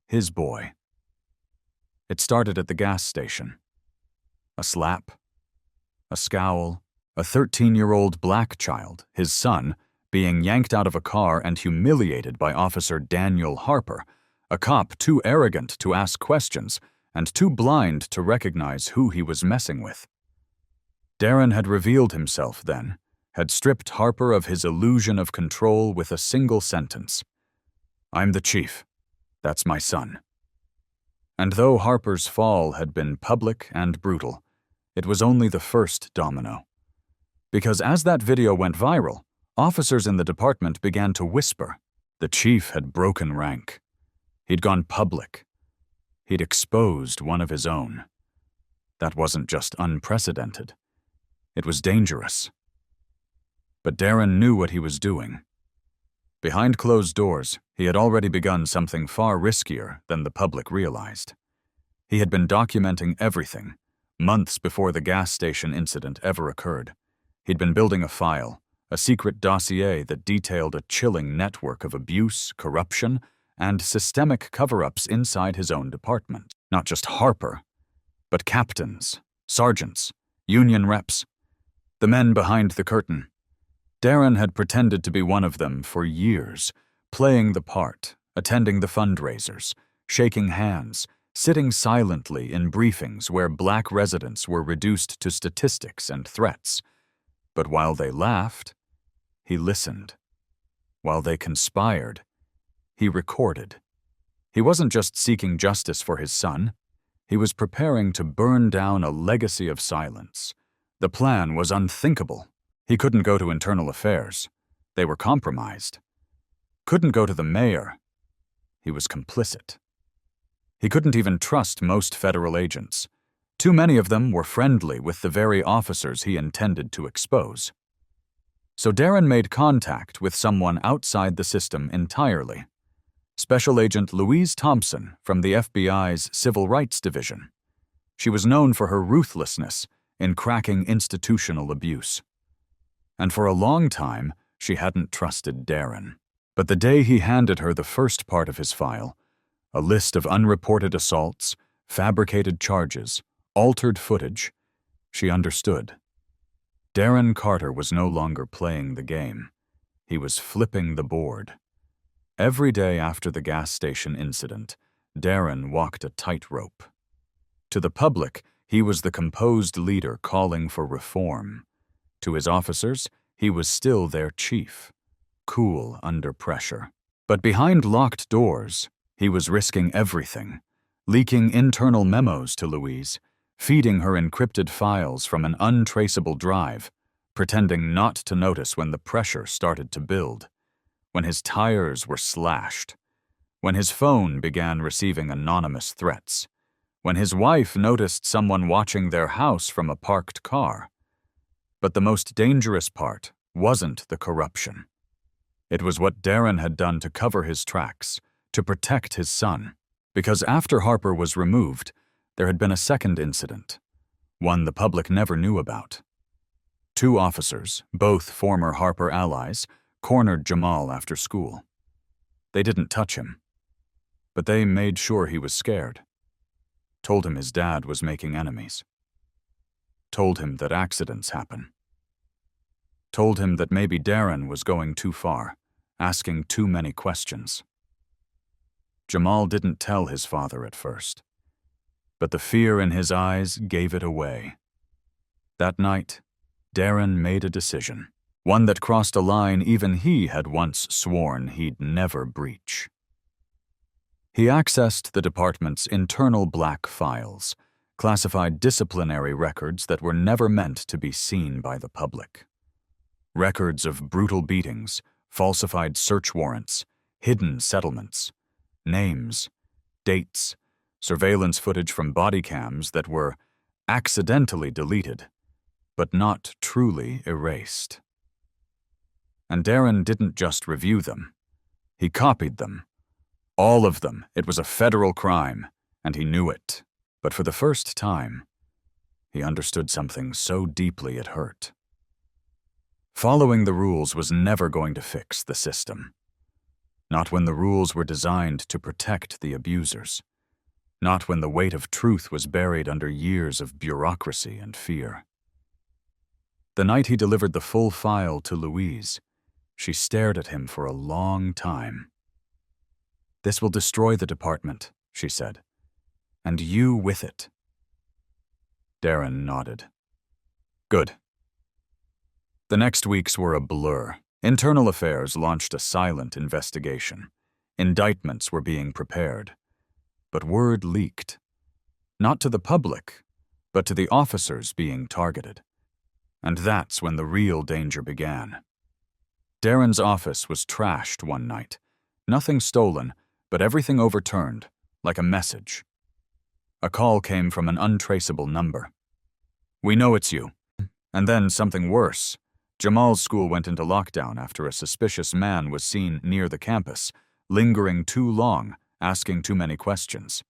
His boy. It started at the gas station. A slap, a scowl, a 13-year-old black child, his son, being yanked out of a car and humiliated by Officer Daniel Harper, a cop too arrogant to ask questions and too blind to recognize who he was messing with. Darren had revealed himself then, had stripped Harper of his illusion of control with a single sentence. "I'm the chief. That's my son." And though Harper's fall had been public and brutal, it was only the first domino. Because as that video went viral, officers in the department began to whisper. The chief had broken rank. He'd gone public. He'd exposed one of his own. That wasn't just unprecedented. It was dangerous. But Darren knew what he was doing. Behind closed doors, he had already begun something far riskier than the public realized. He had been documenting everything, months before the gas station incident ever occurred. He'd been building a file, a secret dossier that detailed a chilling network of abuse, corruption, and systemic cover-ups inside his own department. Not just Harper, but captains, sergeants, union reps, the men behind the curtain. Darren had pretended to be one of them for years, playing the part, attending the fundraisers, shaking hands, sitting silently in briefings where black residents were reduced to statistics and threats. But while they laughed, he listened. While they conspired, he recorded. He wasn't just seeking justice for his son. He was preparing to burn down a legacy of silence. The plan was unthinkable. He couldn't go to internal affairs. They were compromised. Couldn't go to the mayor. He was complicit. He couldn't even trust most federal agents. Too many of them were friendly with the very officers he intended to expose. So Darren made contact with someone outside the system entirely. Special Agent Louise Thompson from the FBI's Civil Rights Division. She was known for her ruthlessness in cracking institutional abuse. And for a long time, she hadn't trusted Darren. But the day he handed her the first part of his file, a list of unreported assaults, fabricated charges, altered footage, she understood. Darren Carter was no longer playing the game. He was flipping the board. Every day after the gas station incident, Darren walked a tightrope. To the public, he was the composed leader calling for reform. To his officers, he was still their chief, cool under pressure. But behind locked doors, he was risking everything, leaking internal memos to Louise, feeding her encrypted files from an untraceable drive, pretending not to notice when the pressure started to build, when his tires were slashed, when his phone began receiving anonymous threats, when his wife noticed someone watching their house from a parked car. But the most dangerous part wasn't the corruption. It was what Darren had done to cover his tracks, to protect his son. Because after Harper was removed, there had been a second incident, one the public never knew about. 2 officers, both former Harper allies, cornered Jamal after school. They didn't touch him, but they made sure he was scared. Told him his dad was making enemies. Told him that accidents happen. Told him that maybe Darren was going too far, asking too many questions. Jamal didn't tell his father at first, but the fear in his eyes gave it away. That night, Darren made a decision, one that crossed a line even he had once sworn he'd never breach. He accessed the department's internal black files, classified disciplinary records that were never meant to be seen by the public. Records of brutal beatings, falsified search warrants, hidden settlements, names, dates, surveillance footage from body cams that were accidentally deleted, but not truly erased. And Darren didn't just review them. He copied them. All of them. It was a federal crime, and he knew it. But for the first time, he understood something so deeply it hurt. Following the rules was never going to fix the system. Not when the rules were designed to protect the abusers. Not when the weight of truth was buried under years of bureaucracy and fear. The night he delivered the full file to Louise, she stared at him for a long time. "This will destroy the department," she said, "and you with it." Darren nodded. "Good." The next weeks were a blur. Internal Affairs launched a silent investigation. Indictments were being prepared. But word leaked. Not to the public, but to the officers being targeted. And that's when the real danger began. Darren's office was trashed one night. Nothing stolen, but everything overturned, like a message. A call came from an untraceable number. "We know it's you." And then something worse. Jamal's school went into lockdown after a suspicious man was seen near the campus, lingering too long, asking too many questions.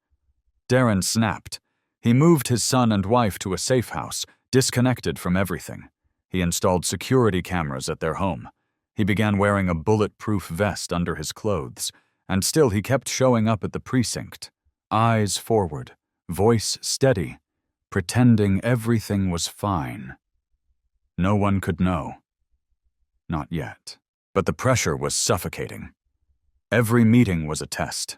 Darren snapped. He moved his son and wife to a safe house, disconnected from everything. He installed security cameras at their home. He began wearing a bulletproof vest under his clothes, and still he kept showing up at the precinct, eyes forward, voice steady, pretending everything was fine. No one could know. Not yet. But the pressure was suffocating. Every meeting was a test.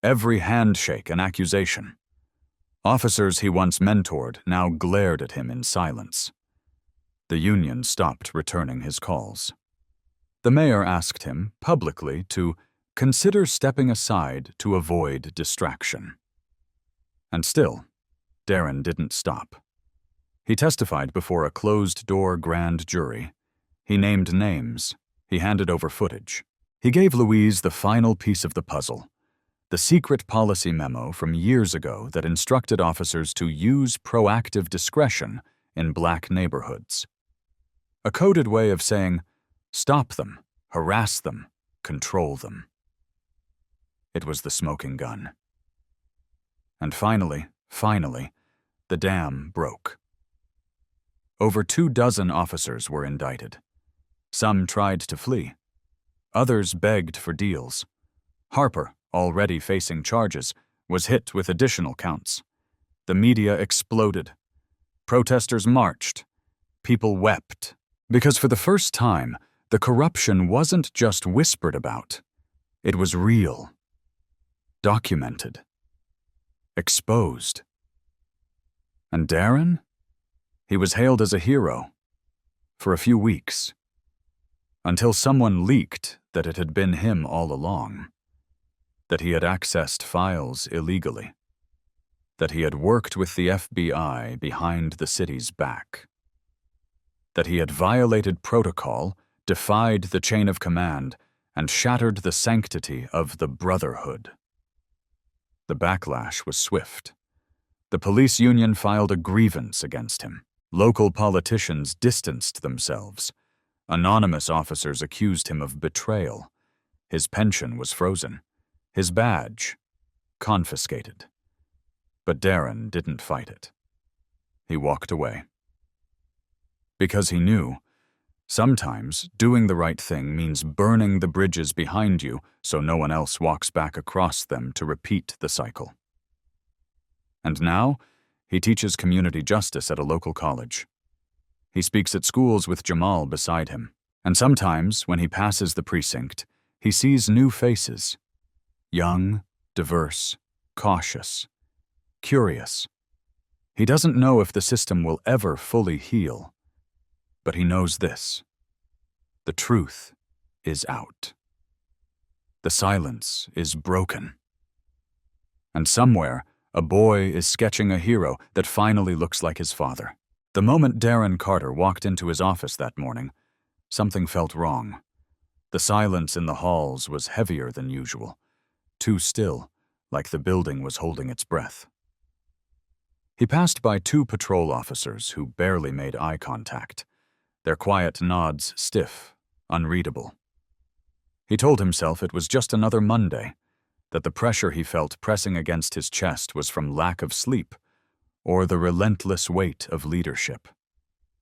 Every handshake an accusation. Officers he once mentored now glared at him in silence. The union stopped returning his calls. The mayor asked him, publicly, to consider stepping aside to avoid distraction. And still, Darren didn't stop. He testified before a closed-door grand jury. He named names. He handed over footage. He gave Louise the final piece of the puzzle, the secret policy memo from years ago that instructed officers to use proactive discretion in black neighborhoods. A coded way of saying, stop them, harass them, control them. It was the smoking gun. And finally, the dam broke. Over 24 officers were indicted. Some tried to flee. Others begged for deals. Harper, already facing charges, was hit with additional counts. The media exploded. Protesters marched. People wept. Because for the first time, the corruption wasn't just whispered about. It was real. Documented. Exposed. And Darren? He was hailed as a hero. For a few weeks. Until someone leaked that it had been him all along. That he had accessed files illegally. That he had worked with the FBI behind the city's back. That he had violated protocol, defied the chain of command, and shattered the sanctity of the Brotherhood. The backlash was swift. The police union filed a grievance against him. Local politicians distanced themselves. Anonymous officers accused him of betrayal. His pension was frozen. His badge confiscated. But Darren didn't fight it. He walked away. Because he knew, sometimes doing the right thing means burning the bridges behind you so no one else walks back across them to repeat the cycle. And now, he teaches community justice at a local college. He speaks at schools with Jamal beside him, and sometimes, when he passes the precinct, he sees new faces. Young, diverse, cautious, curious. He doesn't know if the system will ever fully heal, but he knows this. The truth is out. The silence is broken. And somewhere, a boy is sketching a hero that finally looks like his father. The moment Darren Carter walked into his office that morning, something felt wrong. The silence in the halls was heavier than usual, too still, like the building was holding its breath. He passed by 2 patrol officers who barely made eye contact, their quiet nods stiff, unreadable. He told himself it was just another Monday, that the pressure he felt pressing against his chest was from lack of sleep or the relentless weight of leadership.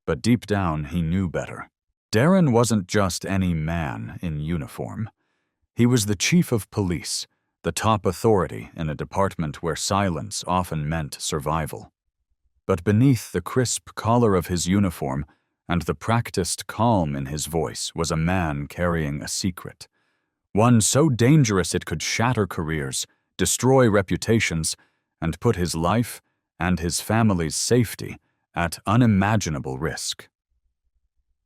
But deep down, he knew better. Darren wasn't just any man in uniform. He was the chief of police, the top authority in a department where silence often meant survival. But beneath the crisp collar of his uniform and the practiced calm in his voice was a man carrying a secret. One so dangerous it could shatter careers, destroy reputations, and put his life and his family's safety at unimaginable risk.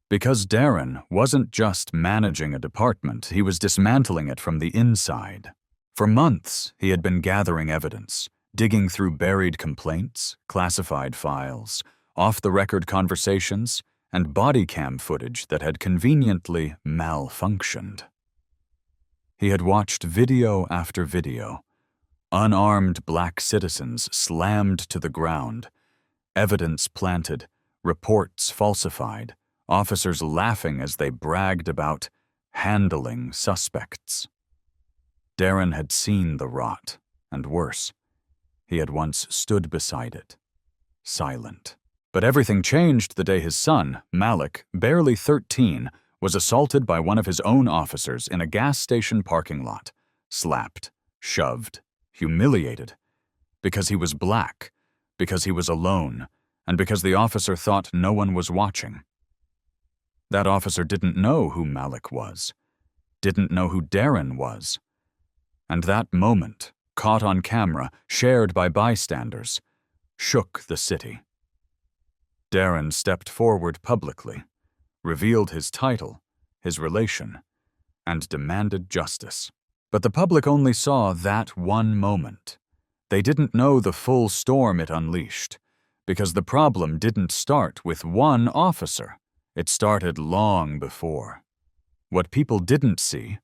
Because Darren wasn't just managing a department, he was dismantling it from the inside. For months, he had been gathering evidence, digging through buried complaints, classified files, off-the-record conversations, and body cam footage that had conveniently malfunctioned. He had watched video after video. Unarmed black citizens slammed to the ground, evidence planted, reports falsified, officers laughing as they bragged about handling suspects. Darren had seen the rot, and worse, he had once stood beside it, silent. But everything changed the day his son, Malik, barely 13, was assaulted by one of his own officers in a gas station parking lot, slapped, shoved, humiliated, because he was black, because he was alone, and because the officer thought no one was watching. That officer didn't know who Malik was, didn't know who Darren was. And that moment, caught on camera, shared by bystanders, shook the city. Darren stepped forward publicly, revealed his title, his relation, and demanded justice. But the public only saw that one moment. They didn't know the full storm it unleashed, because the problem didn't start with one officer. It started long before. What people didn't see,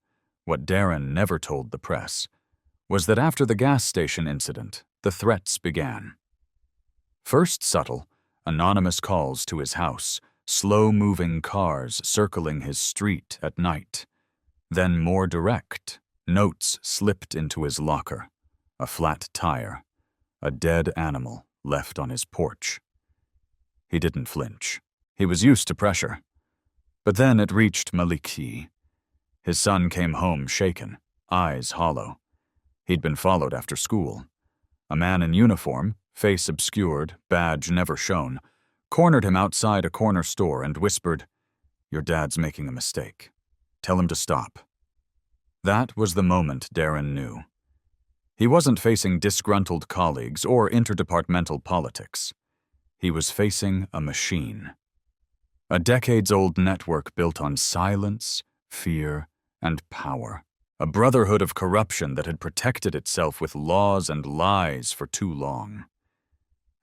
what Darren never told the press, was that after the gas station incident, the threats began. First subtle, anonymous calls to his house, slow-moving cars circling his street at night. Then more direct, notes slipped into his locker, a flat tire, a dead animal left on his porch. He didn't flinch. He was used to pressure. But then it reached Maliki. His son came home shaken, eyes hollow. He'd been followed after school. A man in uniform, face obscured, badge never shown, cornered him outside a corner store and whispered, "Your dad's making a mistake. Tell him to stop." That was the moment Darren knew. He wasn't facing disgruntled colleagues or interdepartmental politics. He was facing a machine. A decades-old network built on silence, fear, and power. A brotherhood of corruption that had protected itself with laws and lies for too long.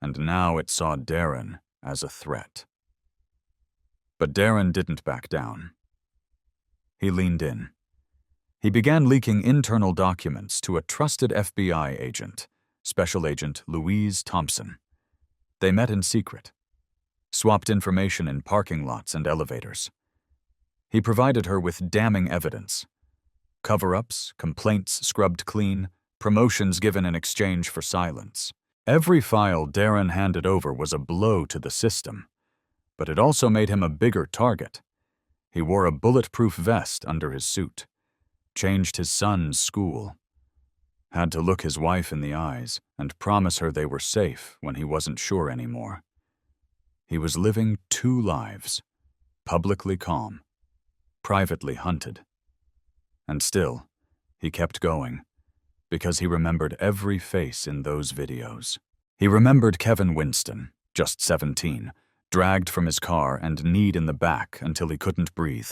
And now it saw Darren as a threat. But Darren didn't back down. He leaned in. He began leaking internal documents to a trusted FBI agent, Special Agent Louise Thompson. They met in secret, swapped information in parking lots and elevators. He provided her with damning evidence. Cover-ups, complaints scrubbed clean, promotions given in exchange for silence. Every file Darren handed over was a blow to the system, but it also made him a bigger target. He wore a bulletproof vest under his suit, changed his son's school, had to look his wife in the eyes and promise her they were safe when he wasn't sure anymore. He was living two lives, publicly calm, privately hunted. And still, he kept going, because he remembered every face in those videos. He remembered Kevin Winston, just 17, dragged from his car and kneed in the back until he couldn't breathe.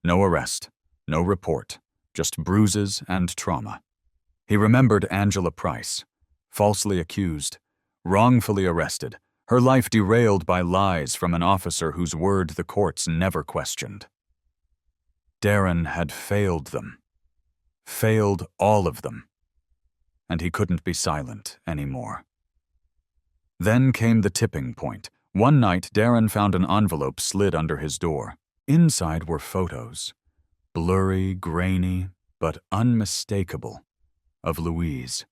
No arrest, no report, just bruises and trauma. He remembered Angela Price, falsely accused, wrongfully arrested, her life derailed by lies from an officer whose word the courts never questioned. Darren had failed them. Failed all of them. And he couldn't be silent anymore. Then came the tipping point. One night, Darren found an envelope slid under his door. Inside were photos, blurry, grainy, but unmistakable, of Louise.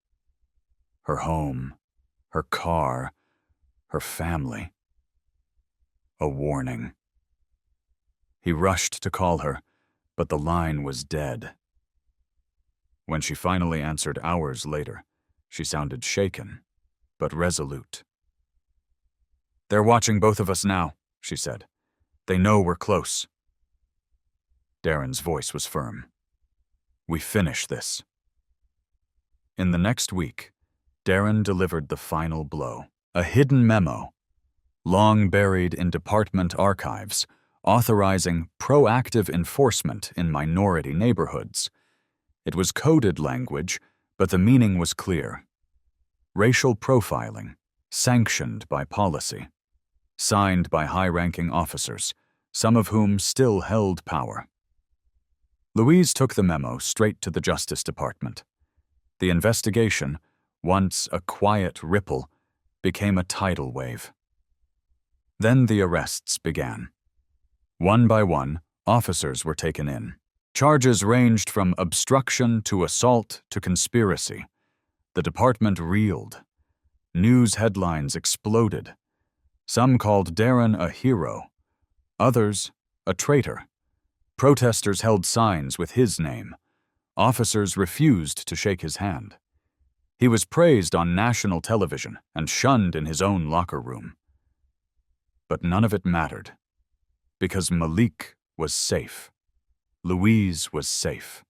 Her home, her car, her family. A warning. He rushed to call her, but the line was dead. When she finally answered hours later, she sounded shaken, but resolute. "They're watching both of us now," she said. "They know we're close." Darren's voice was firm. "We finish this." In the next week, Darren delivered the final blow. A hidden memo, long buried in department archives, authorizing proactive enforcement in minority neighborhoods. It was coded language, but the meaning was clear. Racial profiling, sanctioned by policy. Signed by high-ranking officers, some of whom still held power. Louise took the memo straight to the Justice Department. The investigation, once a quiet ripple, became a tidal wave. Then the arrests began. One by one, officers were taken in. Charges ranged from obstruction to assault to conspiracy. The department reeled. News headlines exploded. Some called Darren a hero, others a traitor. Protesters held signs with his name. Officers refused to shake his hand. He was praised on national television and shunned in his own locker room. But none of it mattered, because Malik was safe. Louise was safe.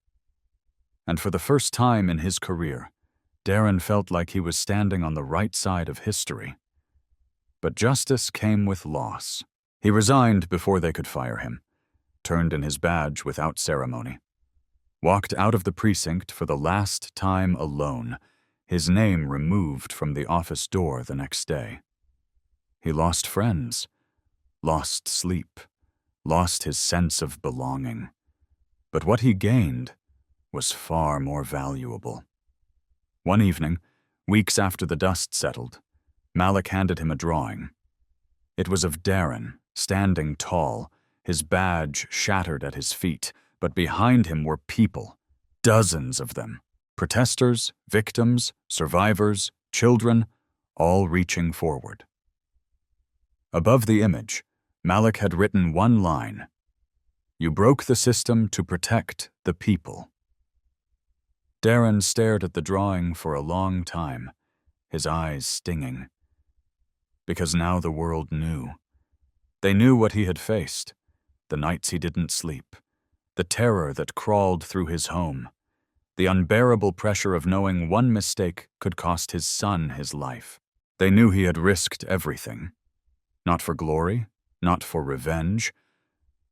And for the first time in his career, Darren felt like he was standing on the right side of history. But justice came with loss. He resigned before they could fire him, turned in his badge without ceremony, walked out of the precinct for the last time alone, his name removed from the office door the next day. He lost friends, lost sleep, lost his sense of belonging. But what he gained was far more valuable. One evening, weeks after the dust settled, Malik handed him a drawing. It was of Darren, standing tall, his badge shattered at his feet, but behind him were people, dozens of them, protesters, victims, survivors, children, all reaching forward. Above the image, Malik had written one line: "You broke the system to protect the people." Darren stared at the drawing for a long time, his eyes stinging. Because now the world knew. They knew what he had faced, the nights he didn't sleep, the terror that crawled through his home, the unbearable pressure of knowing one mistake could cost his son his life. They knew he had risked everything, not for glory, not for revenge,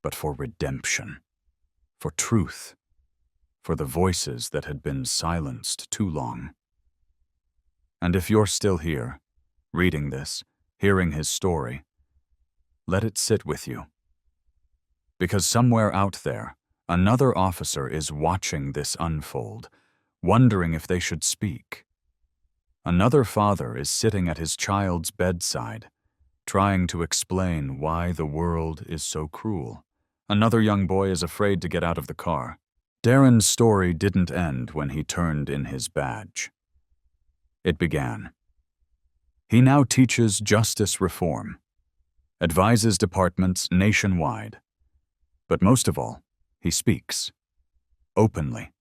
but for redemption, for truth, for the voices that had been silenced too long. And if you're still here, reading this, hearing his story, let it sit with you. Because somewhere out there, another officer is watching this unfold, wondering if they should speak. Another father is sitting at his child's bedside, trying to explain why the world is so cruel. Another young boy is afraid to get out of the car. Darren's story didn't end when he turned in his badge. It began. He now teaches justice reform, advises departments nationwide, but most of all, he speaks, openly,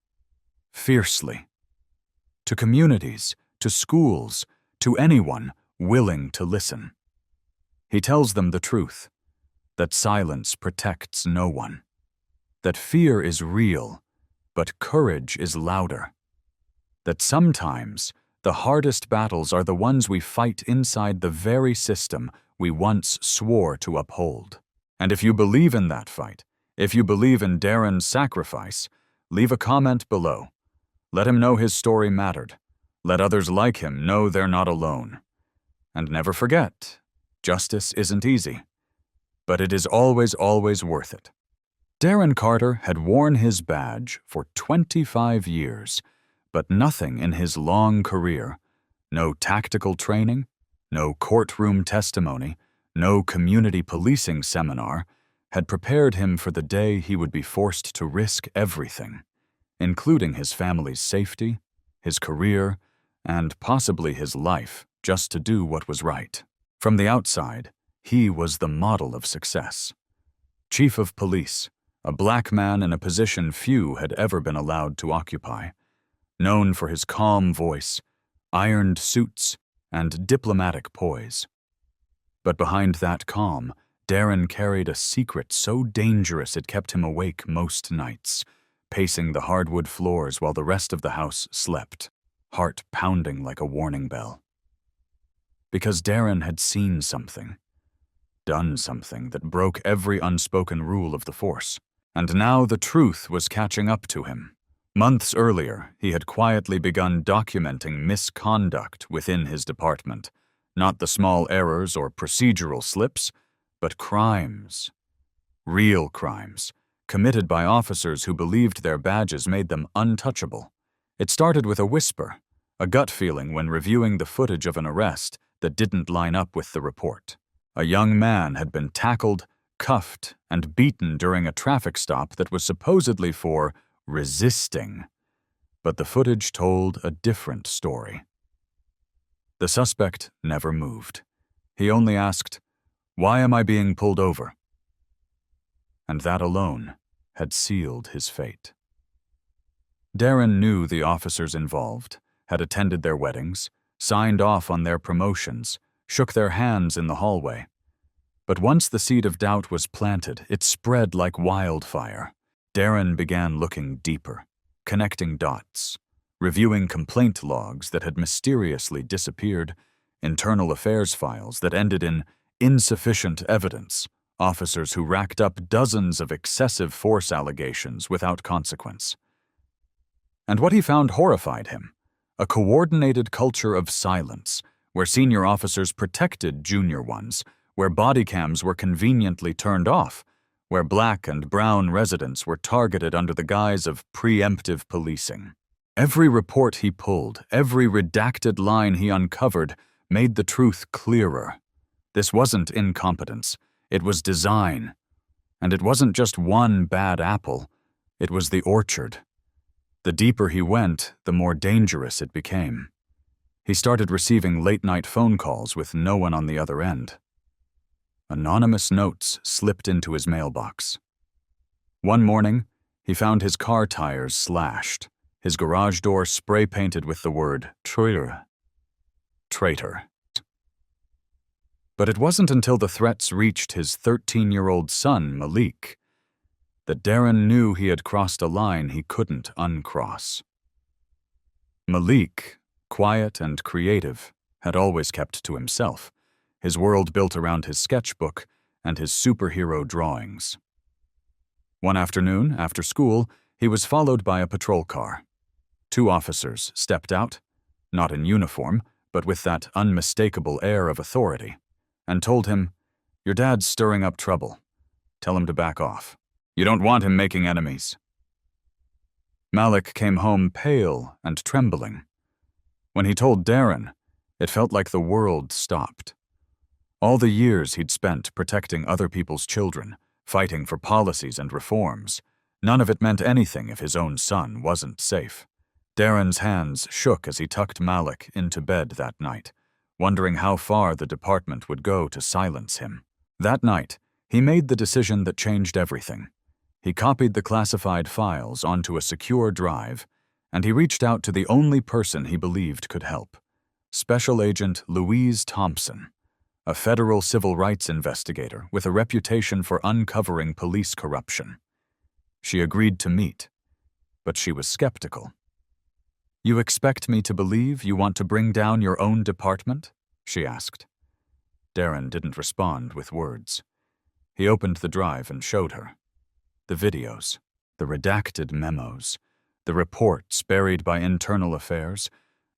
fiercely, to communities, to schools, to anyone willing to listen. He tells them the truth, that silence protects no one, that fear is real, but courage is louder, that sometimes the hardest battles are the ones we fight inside the very system we once swore to uphold. And if you believe in that fight, if you believe in Darren's sacrifice, leave a comment below. Let him know his story mattered. Let others like him know they're not alone. And never forget, justice isn't easy, but it is always, always worth it. Darren Carter had worn his badge for 25 years, but nothing in his long career, no tactical training, no courtroom testimony, no community policing seminar, had prepared him for the day he would be forced to risk everything, including his family's safety, his career, and possibly his life, just to do what was right. From the outside, he was the model of success. Chief of police, a black man in a position few had ever been allowed to occupy, known for his calm voice, ironed suits, and diplomatic poise. But behind that calm, Darren carried a secret so dangerous it kept him awake most nights, pacing the hardwood floors while the rest of the house slept, heart pounding like a warning bell. Because Darren had seen something, done something that broke every unspoken rule of the force, and now the truth was catching up to him. Months earlier, he had quietly begun documenting misconduct within his department, not the small errors or procedural slips, but crimes. Real crimes, committed by officers who believed their badges made them untouchable. It started with a whisper, a gut feeling when reviewing the footage of an arrest that didn't line up with the report. A young man had been tackled, cuffed and beaten during a traffic stop that was supposedly for resisting. But the footage told a different story. The suspect never moved. He only asked, "Why am I being pulled over?" And that alone had sealed his fate. Darren knew the officers involved, had attended their weddings, signed off on their promotions, shook their hands in the hallway. But once the seed of doubt was planted, it spread like wildfire. Darren began looking deeper, connecting dots, reviewing complaint logs that had mysteriously disappeared, internal affairs files that ended in insufficient evidence, officers who racked up dozens of excessive force allegations without consequence. And what he found horrified him: a coordinated culture of silence, where senior officers protected junior ones, where body cams were conveniently turned off, where black and brown residents were targeted under the guise of preemptive policing. Every report he pulled, every redacted line he uncovered, made the truth clearer. This wasn't incompetence, it was design. And it wasn't just one bad apple, it was the orchard. The deeper he went, the more dangerous it became. He started receiving late-night phone calls with no one on the other end. Anonymous notes slipped into his mailbox. One morning, he found his car tires slashed, his garage door spray-painted with the word traitor. But it wasn't until the threats reached his 13-year-old son, Malik, that Darren knew he had crossed a line he couldn't uncross. Malik, quiet and creative, had always kept to himself, his world built around his sketchbook and his superhero drawings. One afternoon, after school, he was followed by a patrol car. 2 officers stepped out, not in uniform, but with that unmistakable air of authority, and told him, "Your dad's stirring up trouble. Tell him to back off. You don't want him making enemies." Malik came home pale and trembling. When he told Darren, it felt like the world stopped. All the years he'd spent protecting other people's children, fighting for policies and reforms, none of it meant anything if his own son wasn't safe. Darren's hands shook as he tucked Malik into bed that night, wondering how far the department would go to silence him. That night, he made the decision that changed everything. He copied the classified files onto a secure drive, and he reached out to the only person he believed could help: Special Agent Louise Thompson, a federal civil rights investigator with a reputation for uncovering police corruption. She agreed to meet, but she was skeptical. "You expect me to believe you want to bring down your own department?" she asked. Darren didn't respond with words. He opened the drive and showed her. The videos, the redacted memos, the reports buried by internal affairs,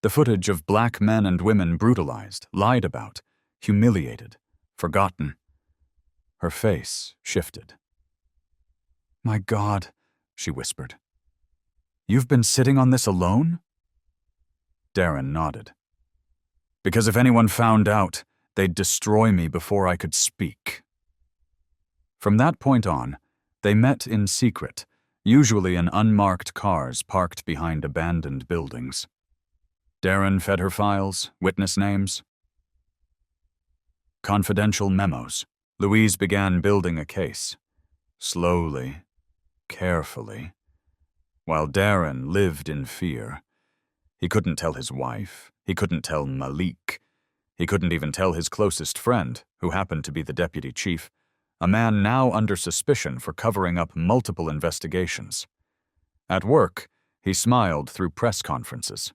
the footage of black men and women brutalized, lied about, humiliated, forgotten. Her face shifted. "My God," she whispered. "You've been sitting on this alone?" Darren nodded. "Because if anyone found out, they'd destroy me before I could speak." From that point on, they met in secret, usually in unmarked cars parked behind abandoned buildings. Darren fed her files, witness names, confidential memos. Louise began building a case, slowly, carefully, while Darren lived in fear. He couldn't tell his wife, he couldn't tell Malik, he couldn't even tell his closest friend, who happened to be the deputy chief, a man now under suspicion for covering up multiple investigations. At work, he smiled through press conferences.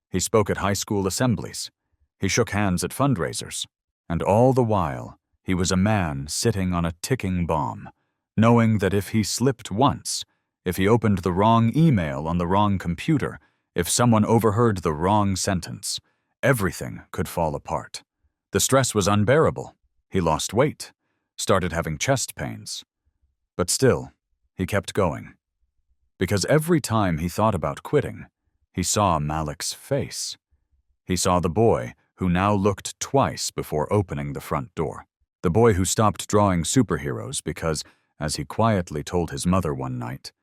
He spoke at high school assemblies. He shook hands at fundraisers. And all the while, he was a man sitting on a ticking bomb, knowing that if he slipped once, if he opened the wrong email on the wrong computer, if someone overheard the wrong sentence, everything could fall apart. The stress was unbearable. He lost weight, started having chest pains. But still, he kept going. Because every time he thought about quitting, he saw Malik's face. He saw the boy who now looked twice before opening the front door. The boy who stopped drawing superheroes because, as he quietly told his mother one night,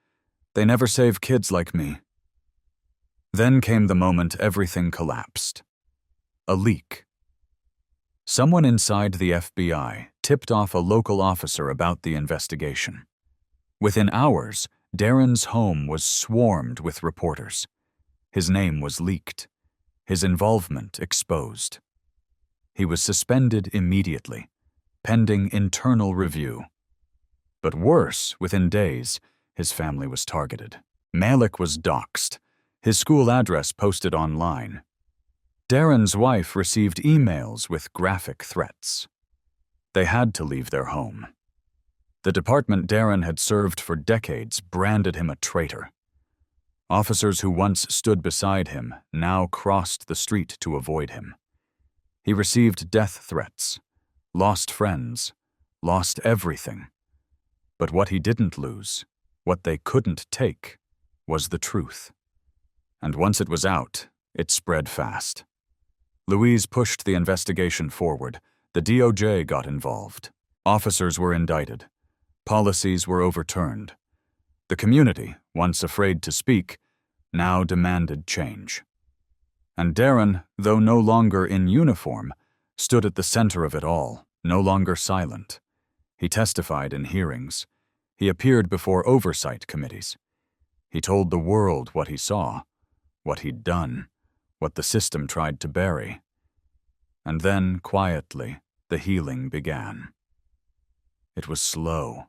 "They never save kids like me." Then came the moment everything collapsed. A leak. Someone inside the FBI tipped off a local officer about the investigation. Within hours, Darren's home was swarmed with reporters. His name was leaked, his involvement exposed. He was suspended immediately, pending internal review. But worse, within days, his family was targeted. Malik was doxxed, his school address posted online. Darren's wife received emails with graphic threats. They had to leave their home. The department Darren had served for decades branded him a traitor. Officers who once stood beside him now crossed the street to avoid him. He received death threats, lost friends, lost everything. But what he didn't lose, what they couldn't take, was the truth. And once it was out, it spread fast. Louise pushed the investigation forward. The DOJ got involved. Officers were indicted. Policies were overturned. The community, once afraid to speak, now demanded change. And Darren, though no longer in uniform, stood at the center of it all, no longer silent. He testified in hearings. He appeared before oversight committees. He told the world what he saw, what he'd done, what the system tried to bury. And then, quietly, the healing began. It was slow,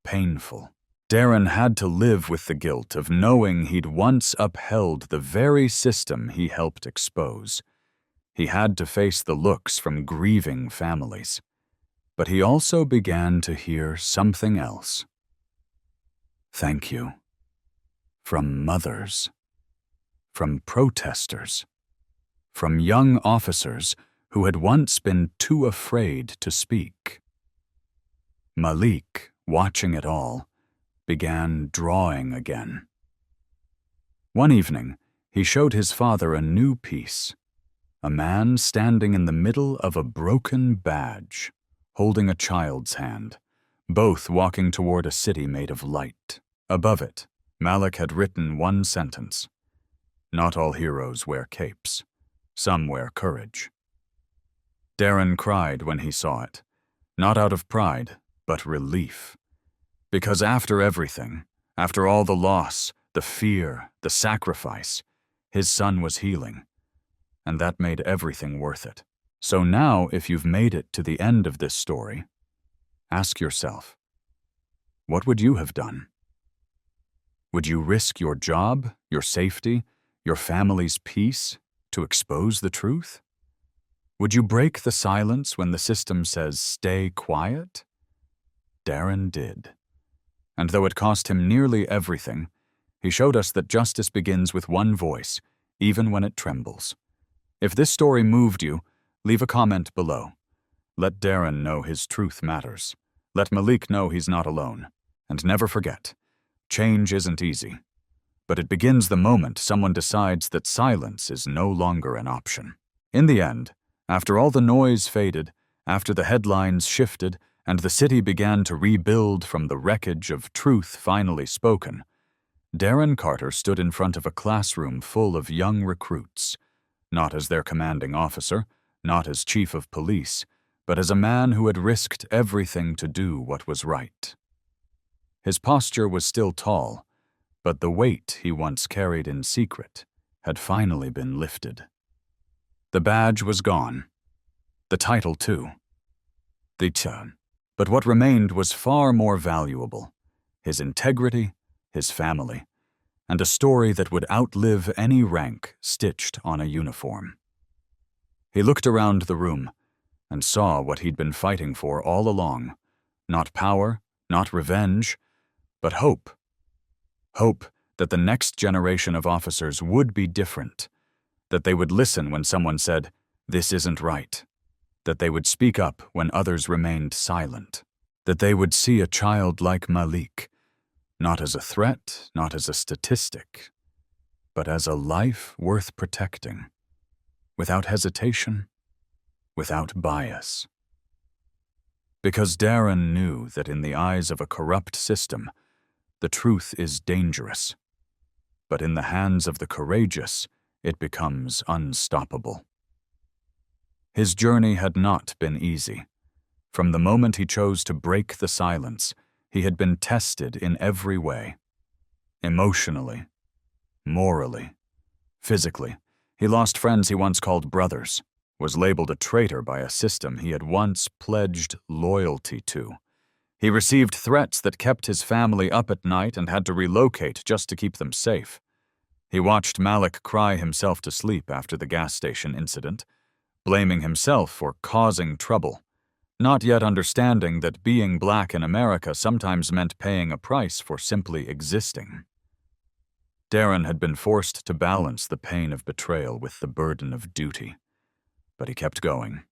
painful. Darren had to live with the guilt of knowing he'd once upheld the very system he helped expose. He had to face the looks from grieving families. But he also began to hear something else. Thank you. From mothers. From protesters. From young officers who had once been too afraid to speak. Malik, watching it all, began drawing again. One evening, he showed his father a new piece. A man standing in the middle of a broken badge, holding a child's hand, both walking toward a city made of light. Above it, Malik had written one sentence. Not all heroes wear capes. Some wear courage. Darren cried when he saw it, not out of pride, but relief. Because after everything, after all the loss, the fear, the sacrifice, his son was healing, and that made everything worth it. So now, if you've made it to the end of this story, ask yourself, what would you have done? Would you risk your job, your safety, your family's peace to expose the truth? Would you break the silence when the system says, stay quiet? Darren did. And though it cost him nearly everything, he showed us that justice begins with one voice, even when it trembles. If this story moved you, leave a comment below. Let Darren know his truth matters. Let Malik know he's not alone. And never forget, change isn't easy. But it begins the moment someone decides that silence is no longer an option. In the end, after all the noise faded, after the headlines shifted, and the city began to rebuild from the wreckage of truth finally spoken, Darren Carter stood in front of a classroom full of young recruits, not as their commanding officer, not as chief of police, but as a man who had risked everything to do what was right. His posture was still tall, but the weight he once carried in secret had finally been lifted. The badge was gone. The title, too. But what remained was far more valuable: his integrity, his family, and a story that would outlive any rank stitched on a uniform. He looked around the room and saw what he'd been fighting for all along. Not power, not revenge, but hope. Hope that the next generation of officers would be different, that they would listen when someone said, "This isn't right," that they would speak up when others remained silent, that they would see a child like Malik, not as a threat, not as a statistic, but as a life worth protecting, without hesitation, without bias. Because Darren knew that in the eyes of a corrupt system, the truth is dangerous. But in the hands of the courageous, it becomes unstoppable. His journey had not been easy. From the moment he chose to break the silence, he had been tested in every way. Emotionally, morally, physically. He lost friends he once called brothers, was labeled a traitor by a system he had once pledged loyalty to. He received threats that kept his family up at night and had to relocate just to keep them safe. He watched Malik cry himself to sleep after the gas station incident, blaming himself for causing trouble, not yet understanding that being black in America sometimes meant paying a price for simply existing. Darren had been forced to balance the pain of betrayal with the burden of duty. But he kept going,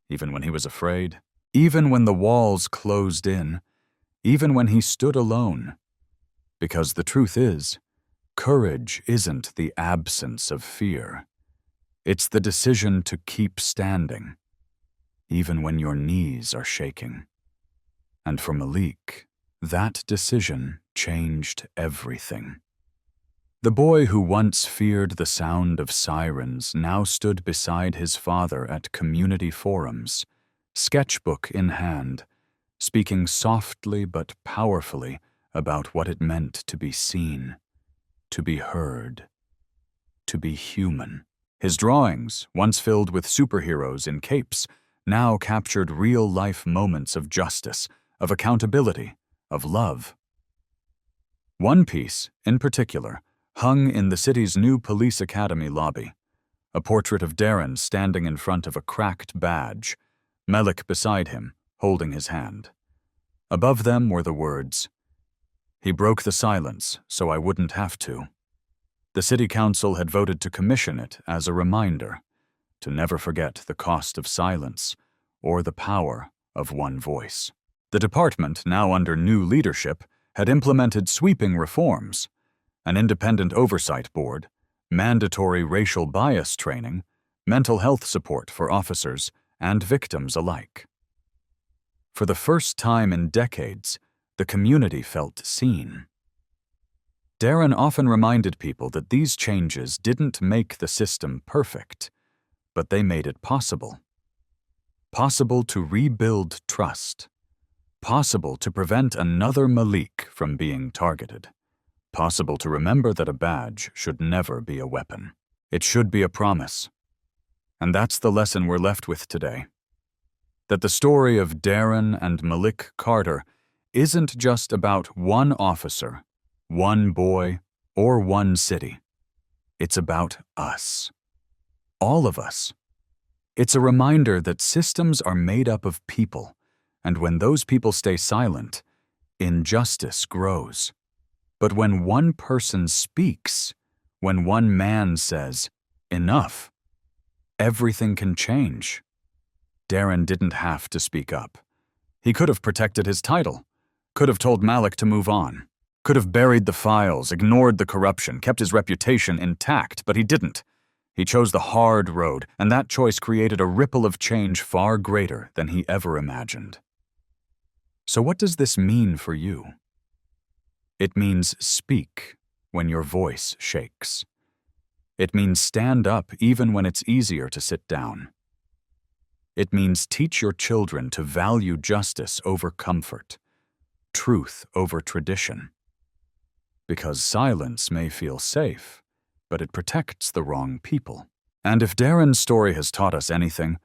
even when he was afraid, even when the walls closed in, even when he stood alone. Because the truth is, courage isn't the absence of fear. It's the decision to keep standing, even when your knees are shaking. And for Malik, that decision changed everything. The boy who once feared the sound of sirens now stood beside his father at community forums, sketchbook in hand, speaking softly but powerfully about what it meant to be seen, to be heard, to be human. His drawings, once filled with superheroes in capes, now captured real-life moments of justice, of accountability, of love. One piece, in particular, hung in the city's new police academy lobby, a portrait of Darren standing in front of a cracked badge, Malik beside him, holding his hand. Above them were the words, "He broke the silence so I wouldn't have to." The city council had voted to commission it as a reminder to never forget the cost of silence or the power of one voice. The department, now under new leadership, had implemented sweeping reforms: an independent oversight board, mandatory racial bias training, mental health support for officers and victims alike. For the first time in decades, the community felt seen. Darren often reminded people that these changes didn't make the system perfect, but they made it possible. Possible to rebuild trust. Possible to prevent another Malik from being targeted. Possible to remember that a badge should never be a weapon. It should be a promise. And that's the lesson we're left with today. That the story of Darren and Malik Carter isn't just about one officer, one boy, or one city. It's about us. All of us. It's a reminder that systems are made up of people, and when those people stay silent, injustice grows. But when one person speaks, when one man says, "Enough," everything can change. Darren didn't have to speak up. He could have protected his title, could have told Malik to move on, could have buried the files, ignored the corruption, kept his reputation intact, but he didn't. He chose the hard road, and that choice created a ripple of change far greater than he ever imagined. So what does this mean for you? It means speak when your voice shakes. It means stand up even when it's easier to sit down. It means teach your children to value justice over comfort, truth over tradition. Because silence may feel safe, but it protects the wrong people. And if Darren's story has taught us anything,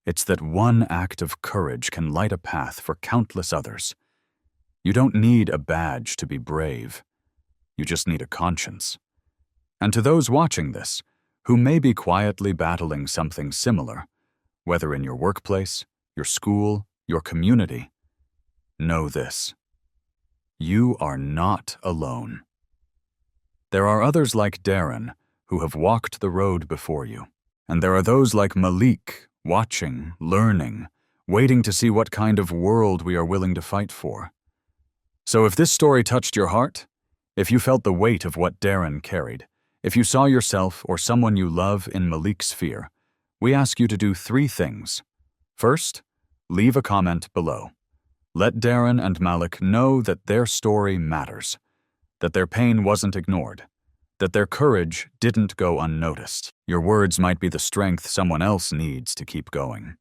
it's that one act of courage can light a path for countless others. You don't need a badge to be brave. You just need a conscience. And to those watching this, who may be quietly battling something similar, whether in your workplace, your school, your community, know this: you are not alone. There are others like Darren who have walked the road before you, and there are those like Malik watching, learning, waiting to see what kind of world we are willing to fight for. So if this story touched your heart, if you felt the weight of what Darren carried, if you saw yourself or someone you love in Malik's fear, we ask you to do 3 things. First, leave a comment below. Let Darren and Malik know that their story matters, that their pain wasn't ignored, that their courage didn't go unnoticed. Your words might be the strength someone else needs to keep going.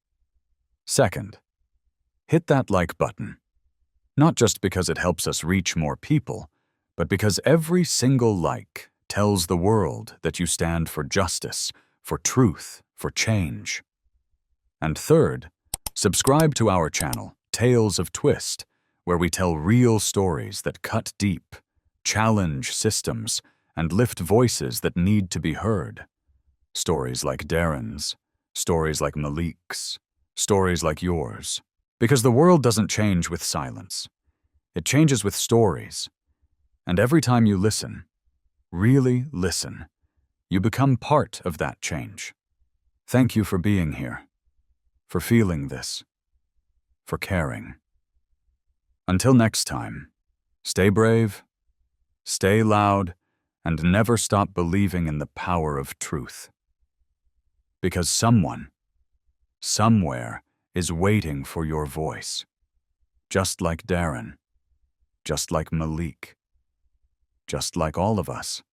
Second, hit that like button. Not just because it helps us reach more people, but because every single like tells the world that you stand for justice, for truth, for change. And third, subscribe to our channel, Tales of Twist, where we tell real stories that cut deep, challenge systems, and lift voices that need to be heard. Stories like Darren's, stories like Malik's, stories like yours. Because the world doesn't change with silence. It changes with stories. And every time you listen, really listen, you become part of that change. Thank you for being here, for feeling this, for caring. Until next time, stay brave, stay loud, and never stop believing in the power of truth. Because someone, somewhere, is waiting for your voice. Just like Darren, just like Malik, just like all of us.